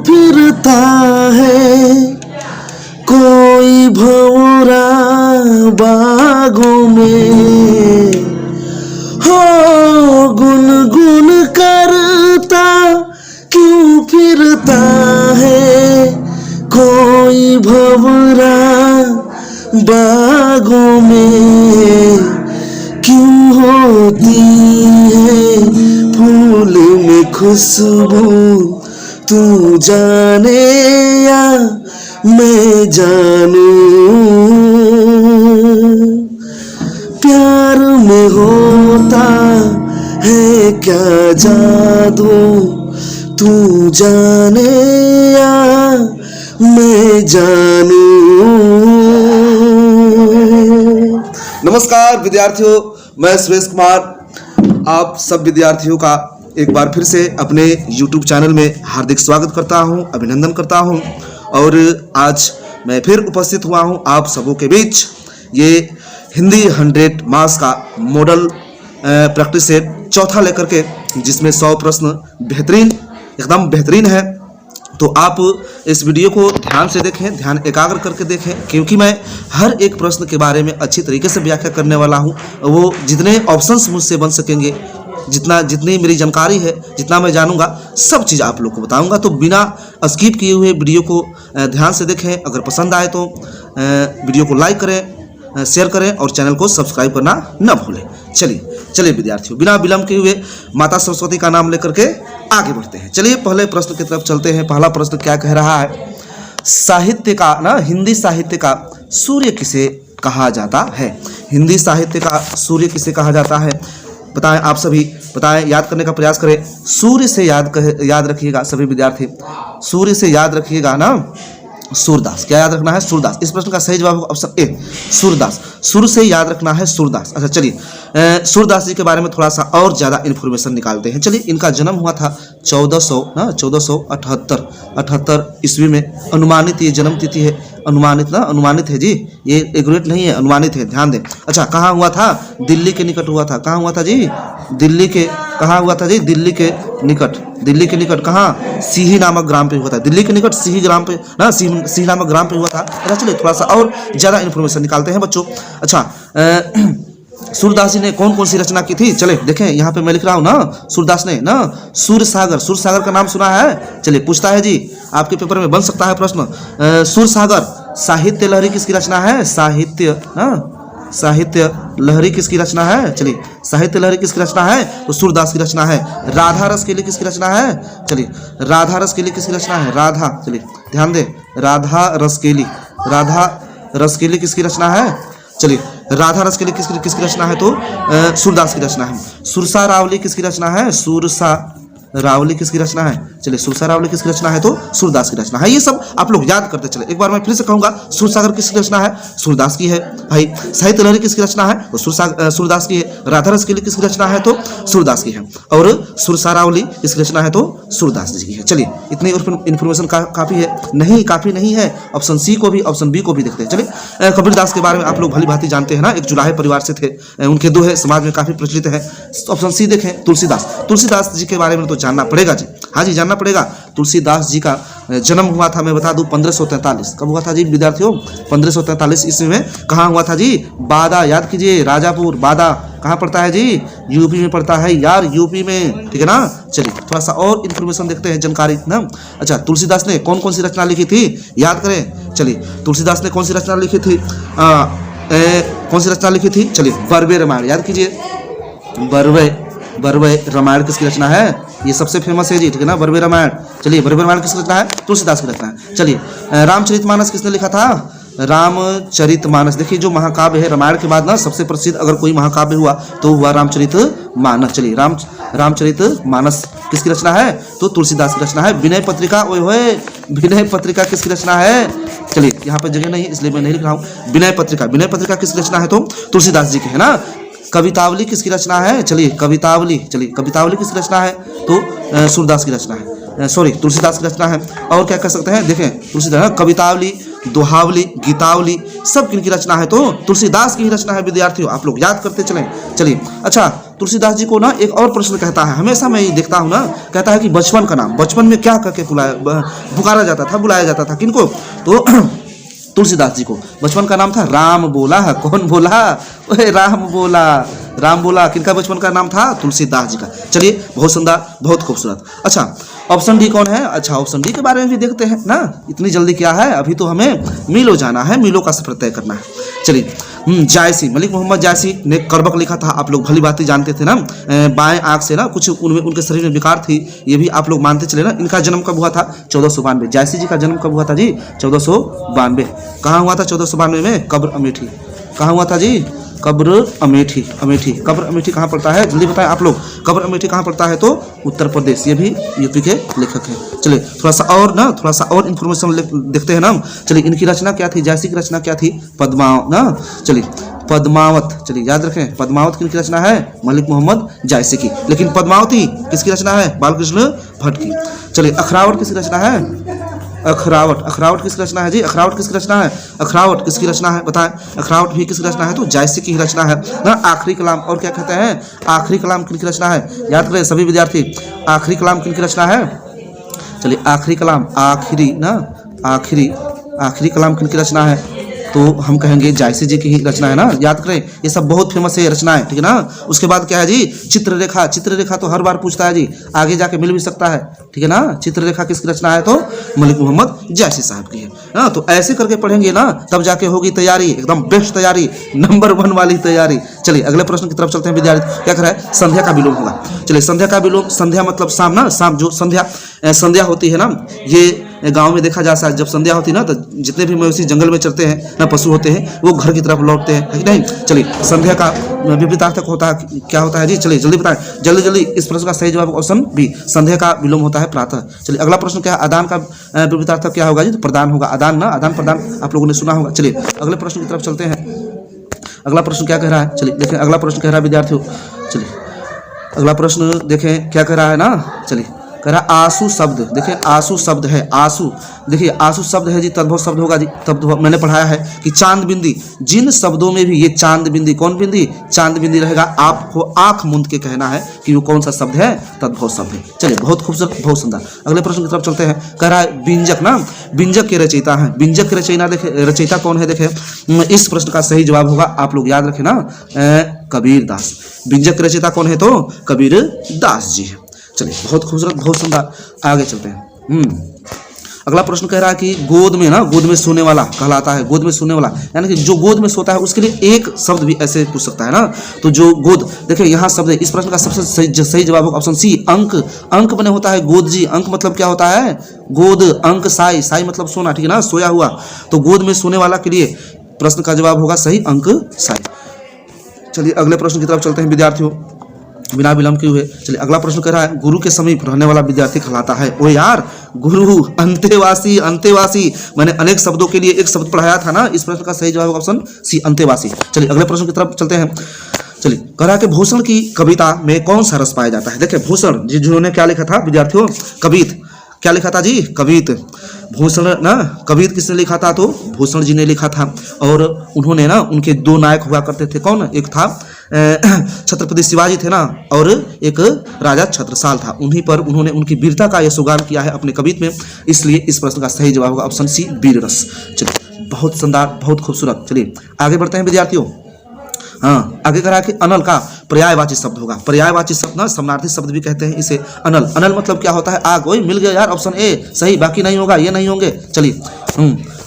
फिरता है कोई भंवरा बागों में, हो गुनगुन करता क्यों फिरता है कोई भंवरा बागों में, क्यों होती है फूल में खुशबू तू जाने या मैं जानूं, प्यार में होता है क्या जादू तू जाने या मैं जानूं। नमस्कार विद्यार्थियों, मैं सुरेश कुमार आप सब विद्यार्थियों का एक बार फिर से अपने YouTube चैनल में हार्दिक स्वागत करता हूं, अभिनंदन करता हूं। और आज मैं फिर उपस्थित हुआ हूं आप सबों के बीच ये हिंदी 100 मार्क्स का मॉडल प्रैक्टिस सेट चौथा लेकर के, जिसमें 100 प्रश्न बेहतरीन, एकदम बेहतरीन है। तो आप इस वीडियो को ध्यान से देखें, ध्यान एकाग्र करके देखें, क्योंकि मैं हर एक प्रश्न के बारे में अच्छी तरीके से व्याख्या करने वाला हूं। वो जितने ऑप्शंस मुझसे बन सकेंगे, जितनी मेरी जानकारी है, जितना मैं जानूंगा, सब चीज़ आप लोग को बताऊंगा। तो बिना स्किप किए हुए वीडियो को ध्यान से देखें। अगर पसंद आए तो वीडियो को लाइक करें, शेयर करें और चैनल को सब्सक्राइब करना न भूलें। चलिए विद्यार्थियों, बिना विलंब किए हुए माता सरस्वती का नाम लेकर के आगे बढ़ते हैं। चलिए पहले प्रश्न की तरफ चलते हैं। पहला प्रश्न क्या कह रहा है, साहित्य का हिंदी साहित्य का सूर्य किसे कहा जाता है? हिंदी साहित्य का सूर्य किसे कहा जाता है? बताएं, आप सभी बताएं, याद करने का प्रयास करें। सूर्य से याद रखिएगा सभी विद्यार्थी, सूर्य से याद रखिएगा ना, सूरदास। क्या याद रखना है? सूरदास। इस प्रश्न का सही जवाब होगा ऑप्शन ए, सूरदास। सूर्य से याद रखना है सूरदास। अच्छा चलिए, सूरदास जी के बारे में थोड़ा सा और ज़्यादा इन्फॉर्मेशन निकालते हैं। चलिए, इनका जन्म हुआ था 1478 ईस्वी में। अनुमानित ये जन्म तिथि है, अनुमानित है जी, ये एक्यूरेट नहीं है, अनुमानित है, ध्यान दें। अच्छा, कहाँ हुआ था? दिल्ली के निकट हुआ था। कहाँ हुआ था जी? दिल्ली के, कहाँ हुआ था जी? दिल्ली के निकट कहाँ? सीही नामक ग्राम पे हुआ था। दिल्ली के निकट सीही ग्राम पे ना, सीही नामक ग्राम पे हुआ था। अच्छा चलिए, थोड़ा सा और ज़्यादा इन्फॉर्मेशन निकालते हैं बच्चों। अच्छा, सूरदास जी ने कौन कौन सी रचना की थी? चले देखें, यहाँ पे मैं लिख रहा हूँ ना, सूरदास ने ना सूरसागर का नाम सुना है? चलिए, पूछता है जी, आपके पेपर में बन सकता है प्रश्न। सूरसागर साहित्य लहरी किसकी रचना है? साहित्य लहरी किसकी रचना है? चलिए, साहित्य लहरी किसकी रचना है? तो सूरदास की रचना है। राधा रस के लिए किसकी रचना है? चलिए, राधा रस के लिए किसकी रचना है? राधा, चलिए ध्यान दें, राधा रस के लिए किसकी रचना है? चलिए, राधा रस के लिए किसकी रचना है? तो सूरदास की रचना है। सुरसा रावली किसकी रचना है? सुरसा रावली किसकी रचना है? चलिए, सुरसा रावली किसकी रचना है? तो सूरदास की रचना है। ये सब आप लोग याद करते चले। एक बार मैं फिर से कहूंगा, सूरसागर किसकी रचना है? सूरदास की है भाई। साहित्य लहरी किसकी रचना है? तो सूरदास की है। राधा रस के लिए किसकी रचना है? तो सूरदास की है। और सुरसा रावली किसकी रचना है? तो सूरदास जी की है। चलिए, इतनी इन्फॉर्मेशन काफी है? नहीं, काफी नहीं है। ऑप्शन सी को भी, ऑप्शन बी को भी देखते हैं। चलिए, कबीरदास के बारे में आप लोग भली भांति जानते हैं ना, एक जुलाहे परिवार से थे, उनके दोहे समाज में काफी प्रचलित है। ऑप्शन सी देखें, तुलसीदास जी के बारे में तो जानना पड़ेगा जी। हाँ जी, जानना पड़ेगा। तुलसीदास जी का जन्म हुआ था, मैं बता दूं, 1543। कब हुआ था जी विद्यार्थियों? 1543 ईस्वी में। कहाँ हुआ था जी? बादा, याद कीजिए, राजापुर बादा कहाँ पड़ता है जी? यूपी में पड़ता है यार, यूपी में, ठीक है ना। चलिए, थोड़ा सा और इन्फॉर्मेशन देखते हैं, जानकारी ना। अच्छा, तुलसीदास ने कौन कौन सी रचना लिखी थी? याद करें। चलिए, तुलसीदास ने कौन सी रचना लिखी थी? चलिए, बरवे रामायण, याद कीजिए, बरवे रामायण किसकी रचना है? ये सबसे फेमस है जी, ठीक है ना, बरवे रामायण। चलिए, बरवे रामायण किसकी रचना है? तुलसीदास की रचना है। चलिए, रामचरितमानस किसने लिखा था? रामचरितमानस। देखिए, जो महाकाव्य है रामायण के बाद ना, सबसे प्रसिद्ध अगर कोई महाकाव्य हुआ तो हुआ रामचरितमानस। चलिए, रामचरितमानस किसकी रचना है? तो तुलसीदास की रचना है। विनय पत्रिका, विनय पत्रिका किसकी रचना है? चलिए, यहाँ पे जगह नहीं है इसलिए मैं नहीं लिख रहा हूँ। विनय पत्रिका किसकी रचना है? तो तुलसीदास जी की है ना। कवितावली किसकी रचना है? चलिए, कवितावली किसकी रचना है? तो सूरदास की रचना है, सॉरी, तुलसीदास की रचना है। और क्या कह सकते हैं, देखें, तुलसीदास, कवितावली दोहावली, गीतावली सब किनकी रचना है? तो तुलसीदास की ही रचना है विद्यार्थियों, आप लोग याद करते चलें। चलिए अच्छा, तुलसीदास जी को ना एक और प्रश्न कहता है, हमेशा मैं ये देखता हूँ ना, कहता है कि बचपन का नाम, बचपन में क्या करके पुकारा जाता था, बुलाया जाता था, किनको? तो तुलसीदास जी को बचपन का नाम था राम बोला। कौन बोला? ओए राम बोला, राम बोला। किनका बचपन का नाम था? तुलसीदास जी का। चलिए बहुत शानदार, बहुत खूबसूरत। अच्छा ऑप्शन डी कौन है? अच्छा ऑप्शन डी के बारे में भी देखते हैं ना, इतनी जल्दी क्या है, अभी तो हमें मीलो जाना है, मीलो का सफर तय करना है। चलिए जायसी, मलिक मोहम्मद जायसी ने करबक लिखा था, आप लोग भली बातें जानते थे ना। बाएं आंख से ना कुछ उनके शरीर में विकार थी, ये भी आप लोग मानते चले ना। इनका जन्म कब हुआ था? 1492। जायसी जी का जन्म कब हुआ था जी? 1492। कहाँ हुआ था? 1492 में कब्र अमेठी। कहाँ हुआ था जी? कब्र अमेठी। अमेठी, कब्र अमेठी कहाँ पड़ता है? जल्दी बताएं आप लोग, कब्र अमेठी कहाँ पड़ता है? तो उत्तर प्रदेश। ये भी यूपी के लेखक हैं। चलिए थोड़ा सा और इन्फॉर्मेशन देखते हैं ना। चलिए इनकी रचना क्या थी? जायसी की रचना क्या थी? पद्मावत ना। चलिए पद्मावत, चलिए याद रखें, पद्मावत किनकी रचना है? मलिक मोहम्मद जायसी की। लेकिन पद्मावती किसकी रचना है? बालकृष्ण भट्ट की। चलिए अखरावट किसकी रचना है? अखरावट, अखरावट किसकी रचना है जी? अखरावट किसकी रचना है? अखरावट किसकी रचना है बताएं? अखरावट भी किसकी रचना है? तो जायसी की ही रचना है ना। आखिरी कलाम, और क्या कहते हैं? आखिरी कलाम किनकी रचना है? याद करें सभी विद्यार्थी, आखिरी कलाम किनकी रचना है? चलिए आखिरी कलाम, आखिरी ना, आखिरी कलाम किनकी रचना है? तो हम कहेंगे जायसी जी की ही रचना है ना। याद करें, ये सब बहुत फेमस है रचनाएं, ठीक है ना। उसके बाद क्या है जी? चित्ररेखा। चित्ररेखा तो हर बार पूछता है जी, आगे जाके मिल भी सकता है, ठीक है ना। चित्ररेखा किसकी रचना है? तो मलिक मोहम्मद जायसी साहब की है ना। तो ऐसे करके पढ़ेंगे ना, तब जाके होगी तैयारी, एकदम बेस्ट तैयारी, नंबर 1 वाली तैयारी। चलिए अगले प्रश्न की तरफ चलते हैं विद्यार्थी। क्या कर रहा है? संध्या का विलोम होगा। चलिए संध्या का विलोम, संध्या मतलब शाम ना, शाम जो संध्या होती है ना, ये गांव में देखा जा सकता है। जब संध्या होती है ना, तो जितने भी मवेशी जंगल में चरते हैं ना, पशु होते हैं, वो घर की तरफ लौटते हैं, है कि नहीं। चलिए संध्या का विपरीतार्थक होता है, क्या होता है जी? चलिए जल्दी बताएं, जल्दी। इस प्रश्न का सही जवाब ऑप्शन बी, संध्या का विलोम होता है प्रातः। चलिए अगला प्रश्न क्या है? आदान का विपरीतार्थक क्या होगा जी? तो प्रदान होगा। आदान ना, आदान प्रदान आप लोगों ने सुना होगा। चलिए अगले प्रश्न की तरफ चलते हैं। अगला प्रश्न क्या कह रहा है? चलिए देखें अगला प्रश्न कह रहा है विद्यार्थियों। चलिए अगला प्रश्न देखें क्या कह रहा है ना। चलिए कह रहा आंसू शब्द, देखिए आंसू शब्द है, आंसू, देखिए आंसू शब्द है जी, तद्भव शब्द होगा जी। तद्भव मैंने पढ़ाया है कि चांद बिंदी, जिन शब्दों में भी ये चांद बिंदी, कौन बिंदी? चांद बिंदी रहेगा, आपको आंख मूंद के कहना है कि वो कौन सा शब्द है? तद्भव शब्द है। चलिए बहुत खूबसूरत, बहुत सुंदर। अगले प्रश्न की तरफ चलते हैं। कह रहा है व्यंजक ना, व्यंजक के रचयिता हैं। व्यंजक के रचयिता कौन है? देखे इस प्रश्न का सही जवाब होगा, आप लोग याद रखें ना, कबीर दास। व्यंजक के रचयिता कौन है? तो कबीर दास जी है। चलिए बहुत खूबसूरत, बहुत सुंदर। आगे चलते हैं। अगला प्रश्न कह रहा है कि गोद में ना, गोद में सोने वाला कहलाता है। गोद में सोने वाला यानी कि जो गोद में सोता है, उसके लिए एक शब्द भी ऐसे पूछ सकता है ना। तो जो गोद, देखिए यहाँ शब्द है, इस प्रश्न का सबसे सही जवाब होगा ऑप्शन सी, अंक। अंक बने होता है गोद जी। अंक मतलब क्या होता है? गोद। अंक साई, साई मतलब सोना, ठीक है ना, सोया हुआ। तो गोद में सोने वाला के लिए प्रश्न का जवाब होगा सही अंक साई। चलिए अगले प्रश्न की तरफ चलते हैं विद्यार्थियों, बिना विलंब किए हुए। चलिए अगला प्रश्न कह रहा है गुरु के समीप रहने वाला विद्यार्थी कहलाता है। ओ यार, गुरु, अंतेवासी, अंतेवासी, मैंने अनेक शब्दों के लिए एक शब्द पढ़ाया था ना। इस प्रश्न का सही जवाब ऑप्शन सी, अंतेवासी। चलिए अगले प्रश्न की तरफ चलते हैं। चलिए कह रहा है कि भूषण की कविता में कौन सा रस पाया जाता है? देखिए भूषण जी, जिन्होंने क्या लिखा था विद्यार्थियों? कवित। क्या लिखा था जी? कवित। भूषण ना, कवित किसने लिखा था? तो भूषण जी ने लिखा था। और उन्होंने ना, उनके 2 नायक हुआ करते थे। कौन? एक था छत्रपति शिवाजी थे ना, और एक राजा छत्रसाल था। उन्हीं पर उन्होंने उनकी वीरता का यशोगान किया है अपने कवित में। इसलिए इस प्रश्न का सही जवाब होगा ऑप्शन सी, वीर रस। चलिए बहुत शानदार, बहुत खूबसूरत। चलिए आगे बढ़ते हैं विद्यार्थियों। हाँ, आगे करा कि अनल का पर्यायवाची शब्द होगा। पर्यायवाची शब्द ना, समानार्थी शब्द भी कहते हैं इसे। अनल, अनल मतलब क्या होता है? आग। वही मिल गया यार, ऑप्शन ए सही, बाकी नहीं होगा, ये नहीं होंगे। चलिए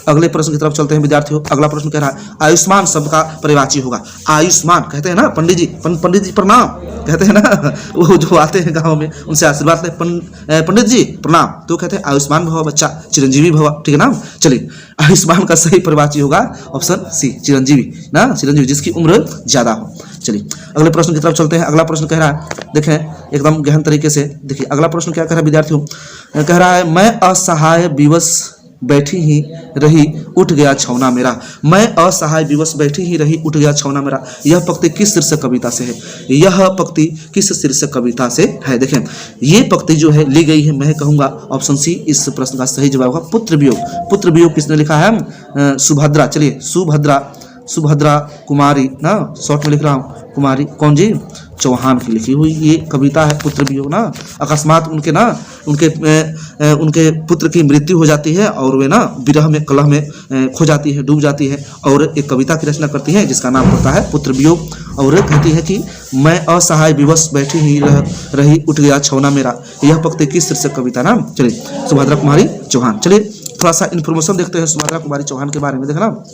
अगले प्रश्न की तरफ चलते हैं विद्यार्थियों। अगला प्रश्न कह रहा है आयुष्मान शब्द का पर्यायवाची होगा। आयुष्मान कहते हैं ना पंडित जी, पंडित जी प्रणाम कहते हैं ना, वो जो आते हैं गाँव में उनसे आशीर्वाद लेते, पंडित जी प्रणाम, तो कहते हैं आयुष्मान भव बच्चा, चिरंजीवी भव, ठीक है ना। चलिए आयुष्मान का सही पर्यायवाची होगा ऑप्शन सी, चिरंजीवी ना, चिरंजीवी जिसकी उम्र ज्यादा हो। चलिए अगले प्रश्न की तरफ चलते हैं। अगला प्रश्न कह रहा है, देखें एकदम गहन तरीके से देखिए अगला प्रश्न क्या कह रहा है विद्यार्थियों। कह रहा है मैं असहाय विवश बैठी ही रही उठ गया छौना मेरा। मैं असहाय विवश बैठी ही रही उठ गया छौना मेरा। यह पंक्ति किस शीर्षक कविता से है? यह पंक्ति किस शीर्षक कविता से है? देखें, ये पंक्ति जो है ली गई है, मैं कहूँगा ऑप्शन सी इस प्रश्न का सही जवाब होगा पुत्र वियोग। पुत्र वियोग किसने लिखा है? सुभद्रा। चलिए, सुभद्रा कुमारी ना, शॉर्ट में लिख रहा हूँ, कुमारी कौन जी? चौहान की लिखी हुई ये कविता है पुत्र वियोग ना। अकस्मात उनके पुत्र की मृत्यु हो जाती है और वे ना विरह में कलह में खो जाती है, डूब जाती है और एक कविता की रचना करती है जिसका नाम होता है पुत्र वियोग। और कहती है कि मैं असहाय विवश बैठी ही रही उठ गया छौना मेरा। यह पंक्ति किस शीर्षक कविता नाम? चलिए, सुभद्रा कुमारी चौहान। चलिए थोड़ा सा इन्फॉर्मेशन देखते हैं सुभद्रा कुमारी चौहान के बारे में, देखना।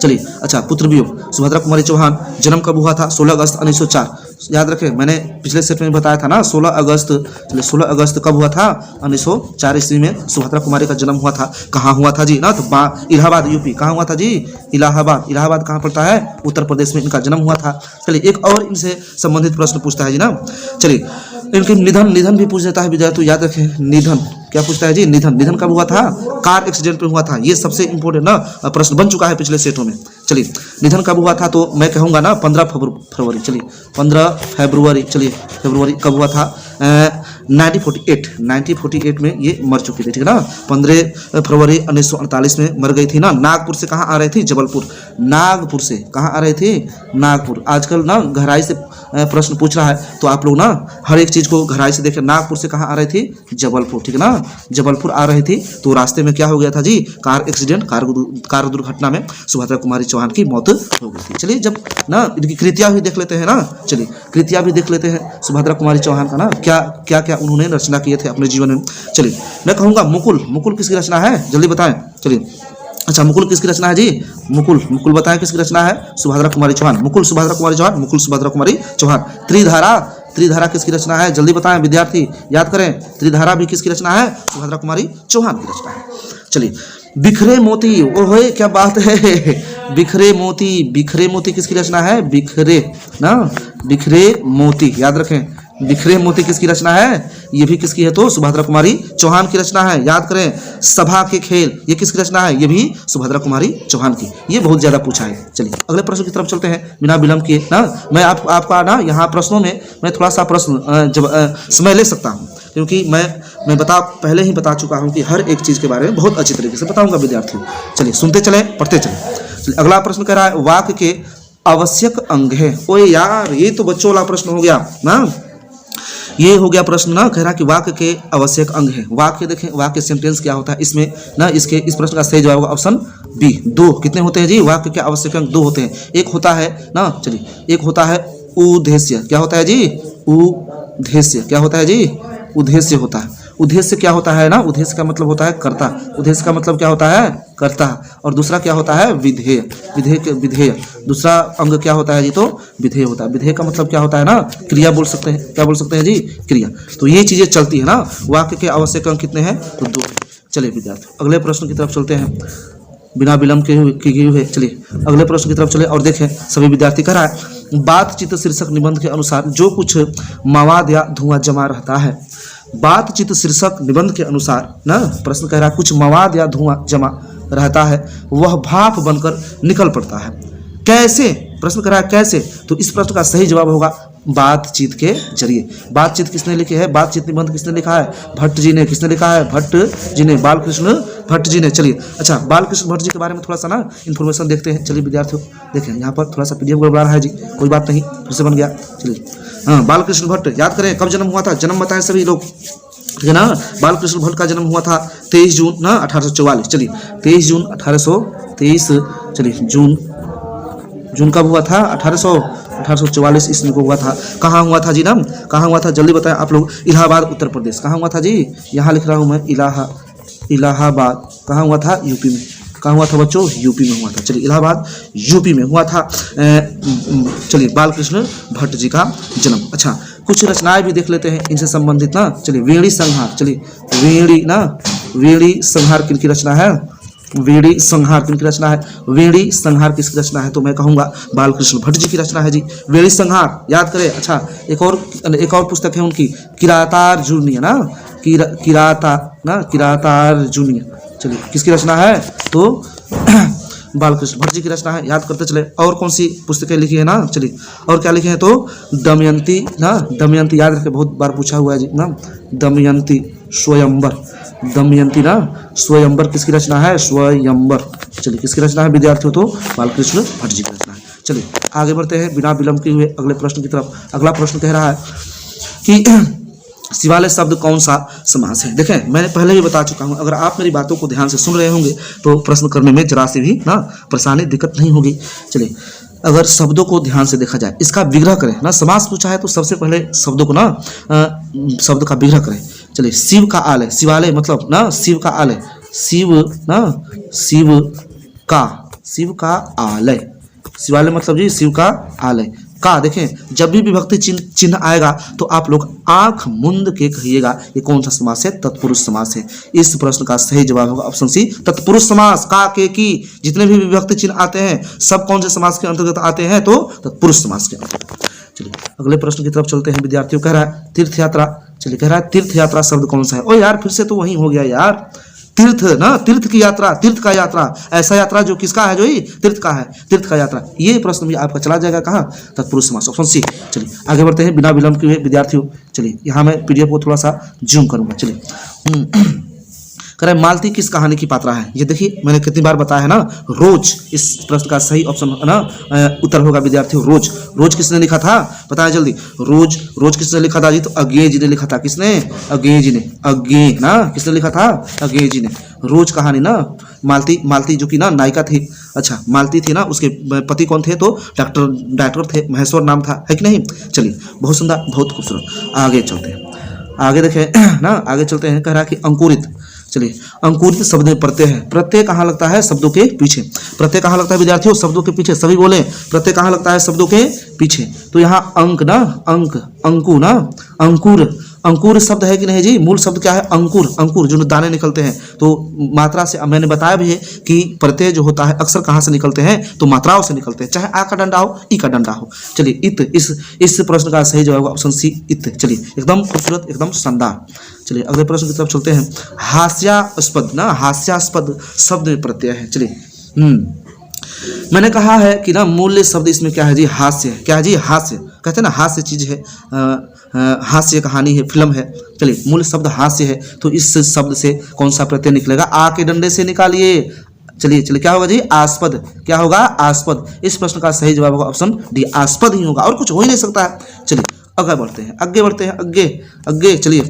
चलिए, अच्छा, पुत्र वियोग। सुभद्रा कुमारी चौहान जन्म कब हुआ था? 16 अगस्त 1904। याद रखें, मैंने पिछले सेट में बताया था ना 16 अगस्त। चलिए, 16 अगस्त कब हुआ था? 1904 ईस्वी में सुभद्रा कुमारी का जन्म हुआ था। कहाँ हुआ था जी? ना तो इलाहाबाद, यूपी। कहाँ हुआ था जी? इलाहाबाद। इलाहाबाद कहाँ पड़ता है? उत्तर प्रदेश में इनका जन्म हुआ था। चलिए, एक और इनसे संबंधित प्रश्न पूछता है जी ना। चलिए, इनके निधन भी पूछ देता है विद्यार्थी, याद रखें। निधन क्या पूछता है जी? निधन कब हुआ था? कार एक्सीडेंट में हुआ था। ये सबसे इंपॉर्टेंट ना प्रश्न बन चुका है पिछले सेटों में। चलिए, निधन कब हुआ था? तो मैं कहूँगा ना 15 फरवरी। चलिए, 15 फरवरी। चलिए, फरवरी कब हुआ था? 1948 में ये मर चुकी थी, ठीक है ना। 15 फरवरी 1948 में मर गई थी ना। नागपुर से कहाँ आ रही थी? जबलपुर। नागपुर से कहाँ आ रही थी? नागपुर। आजकल ना गहराई से प्रश्न पूछ रहा है तो आप लोग ना हर एक चीज को गहराई से देखें। नागपुर से कहाँ आ रही थी? जबलपुर, ठीक है ना। जबलपुर आ रही थी तो रास्ते में क्या हो गया था जी? कार एक्सीडेंट, कार दुर्घटना में सुभद्रा कुमारी चौहान की मौत हो गई थी। चलिए, जब ना इनकी कृतियां भी देख लेते हैं ना। चलिए, कृतियां भी देख लेते हैं सुभद्रा कुमारी चौहान का ना, क्या क्या उन्होंने रचना किए थे अपने जीवन में। चलिए, मैं कहूँगा मुकुल किसकी रचना है? जल्दी बताएं। चलिए, अच्छा, मुकुल किसकी रचना है जी? मुकुल बताएं किसकी रचना है? सुभद्रा कुमारी चौहान। मुकुल सुभद्रा कुमारी चौहान। त्रिधारा किसकी रचना है? जल्दी बताएं विद्यार्थी, याद करें। त्रिधारा भी किसकी रचना है? सुभद्रा कुमारी चौहान की रचना है। चलिए, बिखरे मोती, ओहे क्या बात है। बिखरे मोती किसकी रचना है? बिखरे मोती, याद रखें। बिखरे मोती किसकी रचना है? ये भी किसकी है? तो सुभद्रा कुमारी चौहान की रचना है, याद करें। सभा के खेल, ये किसकी रचना है? ये भी सुभद्रा कुमारी चौहान की। ये बहुत ज्यादा पूछा है। चलिए, अगले प्रश्न की तरफ चलते हैं बिना विलंब किए ना। मैं आपका ना यहाँ प्रश्नों में मैं थोड़ा सा प्रश्न समय ले सकता हूँ, क्योंकि मैं पहले ही बता चुका हूँ कि हर एक चीज के बारे में बहुत अच्छी तरीके से बताऊंगा विद्यार्थियों। चलिए, सुनते चले, पढ़ते चले। अगला प्रश्न कह रहा है वाक्य के आवश्यक अंग है। ओए यार, ये तो बच्चों वाला प्रश्न हो गया ना। ये हो गया प्रश्न ना, कह रहा कि वाक्य के आवश्यक अंग है। वाक्य देखें, वाक्य सेंटेंस क्या होता है इसमें ना। इस प्रश्न का सही जवाब होगा ऑप्शन बी, 2। कितने होते हैं जी? वाक्य के आवश्यक अंग 2 होते हैं। एक होता है ना, चलिए, एक होता है उद्देश्य। क्या होता है जी? उद्देश्य। क्या होता है जी? उद्देश्य होता है। उद्देश्य क्या होता है ना? उद्देश्य का मतलब होता है कर्ता। उद्देश्य का मतलब क्या होता है? कर्ता। और दूसरा क्या होता है? विधेय। विधेय दूसरा अंग क्या होता है जी? तो विधेय होता है। विधेय का मतलब क्या होता है ना? क्रिया बोल सकते हैं। क्या बोल सकते हैं जी? क्रिया। तो ये चीजें चलती है ना। वाक्य के आवश्यक अंग कितने हैं? तो 2। चलिए विद्यार्थी, अगले प्रश्न की तरफ चलते हैं बिना विलंब की हुए। चलिए, अगले प्रश्न की तरफ चले और देखें। सभी विद्यार्थी कह रहा है बातचीत शीर्षक निबंध के अनुसार जो कुछ मवाद या धुआं जमा रहता है। बातचीत शीर्षक निबंध के अनुसार ना, प्रश्न कह रहा है कुछ मवाद या धुआं जमा रहता है, वह भाप बनकर निकल पड़ता है। कैसे? प्रश्न कर रहा है कैसे। तो इस प्रश्न का सही जवाब होगा बातचीत के जरिए। बातचीत किसने लिखी है? बातचीत निबंध किसने लिखा है? भट्ट जी ने। किसने लिखा है? भट्ट जी ने, बालकृष्ण भट्ट जी ने। चलिए, अच्छा, बालकृष्ण भट्ट जी के बारे में थोड़ा सा ना इन्फॉर्मेशन देखते हैं। चलिए विद्यार्थियों, देखें यहाँ पर थोड़ा सा पीडीएफ गड़बड़ा है जी, कोई बात नहीं, फिर से बन गया। चलिए, हाँ, बालकृष्ण भट्ट, याद करें कब जन्म हुआ था? जन्म बताएं सभी लोग, ठीक है ना। बालकृष्ण भट्ट का जन्म हुआ था 23 जून ना 1844। चलिए, 23 जून 1823। चलिए, जून कब हुआ था? 1844 ईस्वी को हुआ था। कहाँ हुआ था जी नाम? कहाँ हुआ था? जल्दी बताएं आप लोग। इलाहाबाद, उत्तर प्रदेश। कहाँ हुआ था जी? यहाँ लिख रहा हूँ मैं, इलाहाबाद। कहाँ हुआ था? यूपी में। कहाँ हुआ था बच्चों? यूपी में हुआ था। चलिए, इलाहाबाद यूपी में हुआ था। चलिए, बालकृष्ण भट्ट जी का जन्म। अच्छा, कुछ रचनाएं भी देख लेते हैं इनसे संबंधित ना। चलिए, वेणी संहार। चलिए, वेणी संहार किनकी रचना है? वेणी संहार किनकी रचना है? वेणी संहार किसकी रचना है? तो मैं कहूँगा बालकृष्ण भट्ट जी की रचना है जी, वेणी संहार, याद करें। अच्छा, एक और पुस्तक है उनकी, किरातार्जुनीय ना, किरातार्जुनीय। चलिए किसकी रचना है? तो बालकृष्ण भट्ट जी की रचना है, याद करते चले। और कौन सी पुस्तकें लिखी है ना, चलिए और क्या लिखे हैं? तो दमयंती ना, दमयंती याद रखें, बहुत बार पूछा हुआ है जी ना, दमयंती स्वयंवर, दमयंती ना स्वयंवर किसकी रचना है? स्वयंवर। चलिए किसकी रचना है विद्यार्थियों? तो बालकृष्ण भट्ट जी की रचना है। चलिए आगे बढ़ते हैं बिना विलंब किए हुए अगले प्रश्न की तरफ। अगला प्रश्न कह रहा है कि शिवालय शब्द कौन सा समास है? देखें मैंने पहले भी बता चुका हूं, अगर आप मेरी बातों को ध्यान से सुन रहे होंगे तो प्रश्न करने में जरा से भी ना परेशानी दिक्कत नहीं होगी। चलिए अगर शब्दों को ध्यान से देखा जाए, इसका विग्रह करें ना, समास पूछा है तो सबसे पहले शब्दों को ना शब्द का विग्रह करें। चलिए शिव का आलय, शिवालय मतलब ना शिव का आलय, शिव ना शिव का आलय, शिवालय मतलब जी शिव का आलय का। देखें जब भी विभक्ति चिन्ह आएगा तो आप लोग आंख मूंद के कहिएगा ये कौन सा समास है? तत्पुरुष समास है। इस प्रश्न का सही जवाब होगा ऑप्शन सी, तत्पुरुष समास। का, के, की जितने भी विभक्ति चिन्ह आते हैं सब कौन से समास के अंतर्गत आते हैं? तो तत्पुरुष समास के अंतर्गत। चलिए अगले प्रश्न की तरफ चलते हैं विद्यार्थियों। कह रहा है तीर्थ यात्रा। चलिए कह रहा है तीर्थ यात्रा शब्द कौन सा है? ओ यार फिर से तो वही हो गया यार, तीर्थ ना, तीर्थ की यात्रा, तीर्थ का यात्रा, ऐसा यात्रा जो किसका है? जो ही तीर्थ का है, तीर्थ का यात्रा। ये प्रश्न भी आपका चला जाएगा कहाँ? तत्पुरुष समास, ऑप्शन सी। चलिए आगे बढ़ते हैं बिना विलंब किए विद्यार्थियों। चलिए यहाँ मैं पीडीएफ को थोड़ा सा जूम करूंगा। चलिए कह रहे मालती किस कहानी की पात्रा है? ये देखिए मैंने कितनी बार बताया है ना, रोज। इस प्रश्न का सही ऑप्शन ना उत्तर होगा विद्यार्थियों रोज। रोज किसने लिखा था? बताया जल्दी। रोज किसने लिखा था जी? तो अज्ञेय जी ने लिखा था। किसने? अज्ञेय जी ने। अज्ञेय ना किसने लिखा था? अज्ञेय जी ने। रोज कहानी ना, मालती जो कि ना नायिका थी, अच्छा मालती थी ना, उसके पति कौन थे? तो डॉक्टर थे, महेश्वर नाम था, है कि नहीं? चलिए बहुत सुंदर, बहुत खूबसूरत। आगे चलते हैं, आगे देखें ना, आगे चलते हैं। कह रहा है कि अंकुरित। चलिए अंकुरित शब्द में प्रत्यय है। प्रत्यय कहाँ लगता है? शब्दों के पीछे। प्रत्यय कहाँ लगता है विद्यार्थियों? शब्दों के पीछे। सभी बोले प्रत्यय कहाँ लगता है? शब्दों के पीछे। तो यहाँ अंक ना, अंकु ना, अंकुर शब्द है कि नहीं जी? मूल शब्द क्या है? अंकुर जो दाने निकलते हैं। तो मात्रा से मैंने बताया भी है कि प्रत्यय जो होता है अक्सर कहाँ से निकलते हैं? तो मात्राओं से निकलते हैं, चाहे आ का डंडा हो, ई का डंडा हो। चलिए इत, इस प्रश्न का सही जवाब ऑप्शन सी, इत। चलिए एकदम खूबसूरत, एकदम शानदार। चलिए अगले प्रश्न की तरफ चलते हैं। हास्यास्पद ना, हास्यास्पद शब्द में प्रत्यय है। चलिए मैंने कहा है कि ना मूल्य शब्द इसमें क्या है जी? हास्य। क्या है जी? हास्य। कहते हैं ना हास्य चीज है, हास्य कहानी है, फिल्म है। चलिए मूल शब्द हास्य है, तो इस शब्द से कौन सा प्रत्यय निकलेगा? आ के डंडे से निकालिए। चलिए क्या होगा जी? आस्पद। क्या होगा? आस्पद। इस प्रश्न का सही जवाब होगा ऑप्शन डी, आस्पद ही होगा, और कुछ हो ही नहीं सकता है। चलिए आगे बढ़ते हैं, आगे चलिए।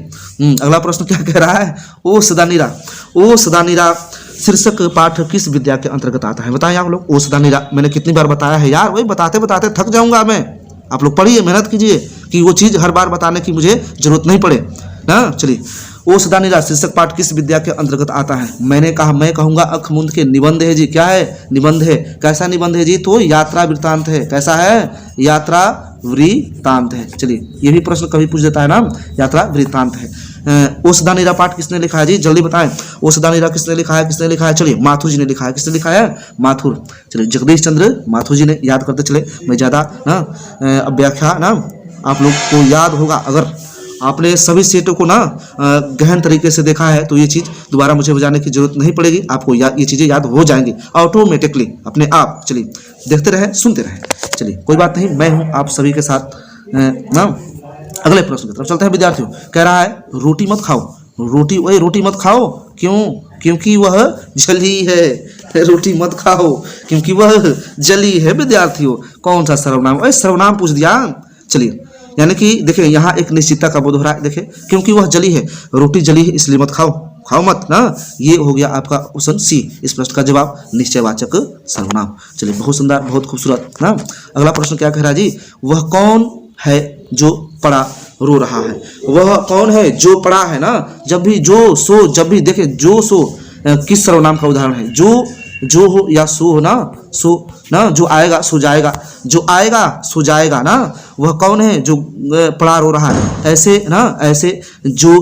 अगला प्रश्न क्या कह रहा है? ओ सदानीरा शीर्षक पाठ किस विद्या के अंतर्गत आता है? बताएं आप लोग। ओ सदानीरा मैंने कितनी बार बताया है यार, वही बताते बताते थक जाऊंगा मैं। आप लोग पढ़िए, मेहनत कीजिए कि वो चीज हर बार बताने की मुझे जरूरत नहीं पड़े ना। चलिए ओ सदानीरा शीर्षक पाठ किस विद्या के अंतर्गत आता है? मैं कहूंगा अख मूंद के निबंध है जी। क्या है? निबंध है। कैसा निबंध है जी? तो यात्रा वृत्तांत है। कैसा है? यात्रा वृत्तांत है। चलिए ये भी प्रश्न कभी पूछ देता है ना, यात्रा वृत्तांत है। ओ सदानीरा पाठ किसने लिखा है जी? जल्दी बताएं। ओ सदानीरा किसने लिखा है? चलिए माथुर जी ने लिखा है। किसने लिखा है? माथुर। चलिए जगदीश चंद्र माथुर जी ने। याद करते चले, मैं ज़्यादा ना अब व्याख्या ना आप लोग को याद होगा। अगर आपने सभी सेटों को ना गहन तरीके से देखा है तो ये चीज़ दोबारा मुझे बजाने की जरूरत नहीं पड़ेगी, आपको ये चीज़ें याद हो जाएंगी ऑटोमेटिकली अपने आप। चलिए देखते रहे, सुनते रहे। चलिए कोई बात नहीं, मैं हूँ आप सभी के साथ ना। अगले प्रश्न की तरफ चलते हैं विद्यार्थियों। कह रहा है रोटी मत खाओ। रोटी मत खाओ क्यों? क्योंकि वह जली है। रोटी मत खाओ क्योंकि वह जली है। विद्यार्थियों कौन सा सर्वनाम? सर्वनाम पूछ दिया। चलिए यानी कि देखिए यहाँ एक निश्चितता का बोध हो रहा है। देखिए क्योंकि वह जली है, रोटी जली है इसलिए मत खाओ मत ना। ये हो गया आपका ऑप्शन सी, इस प्रश्न का जवाब निश्चयवाचक सर्वनाम। चलिए बहुत सुंदर, बहुत खूबसूरत ना। अगला प्रश्न क्या कह रहा है जी? वह कौन है जो पड़ा रो रहा है? वह कौन है जो पड़ा है ना? जब भी जो सो, जब भी देखे जो सो किस सर्वनाम का उदाहरण है? जो हो या सो हो ना, सो ना, जो आएगा सो जाएगा, जो आएगा सो जाएगा ना। वह कौन है जो पड़ा रो रहा है? ऐसे ना, ऐसे जो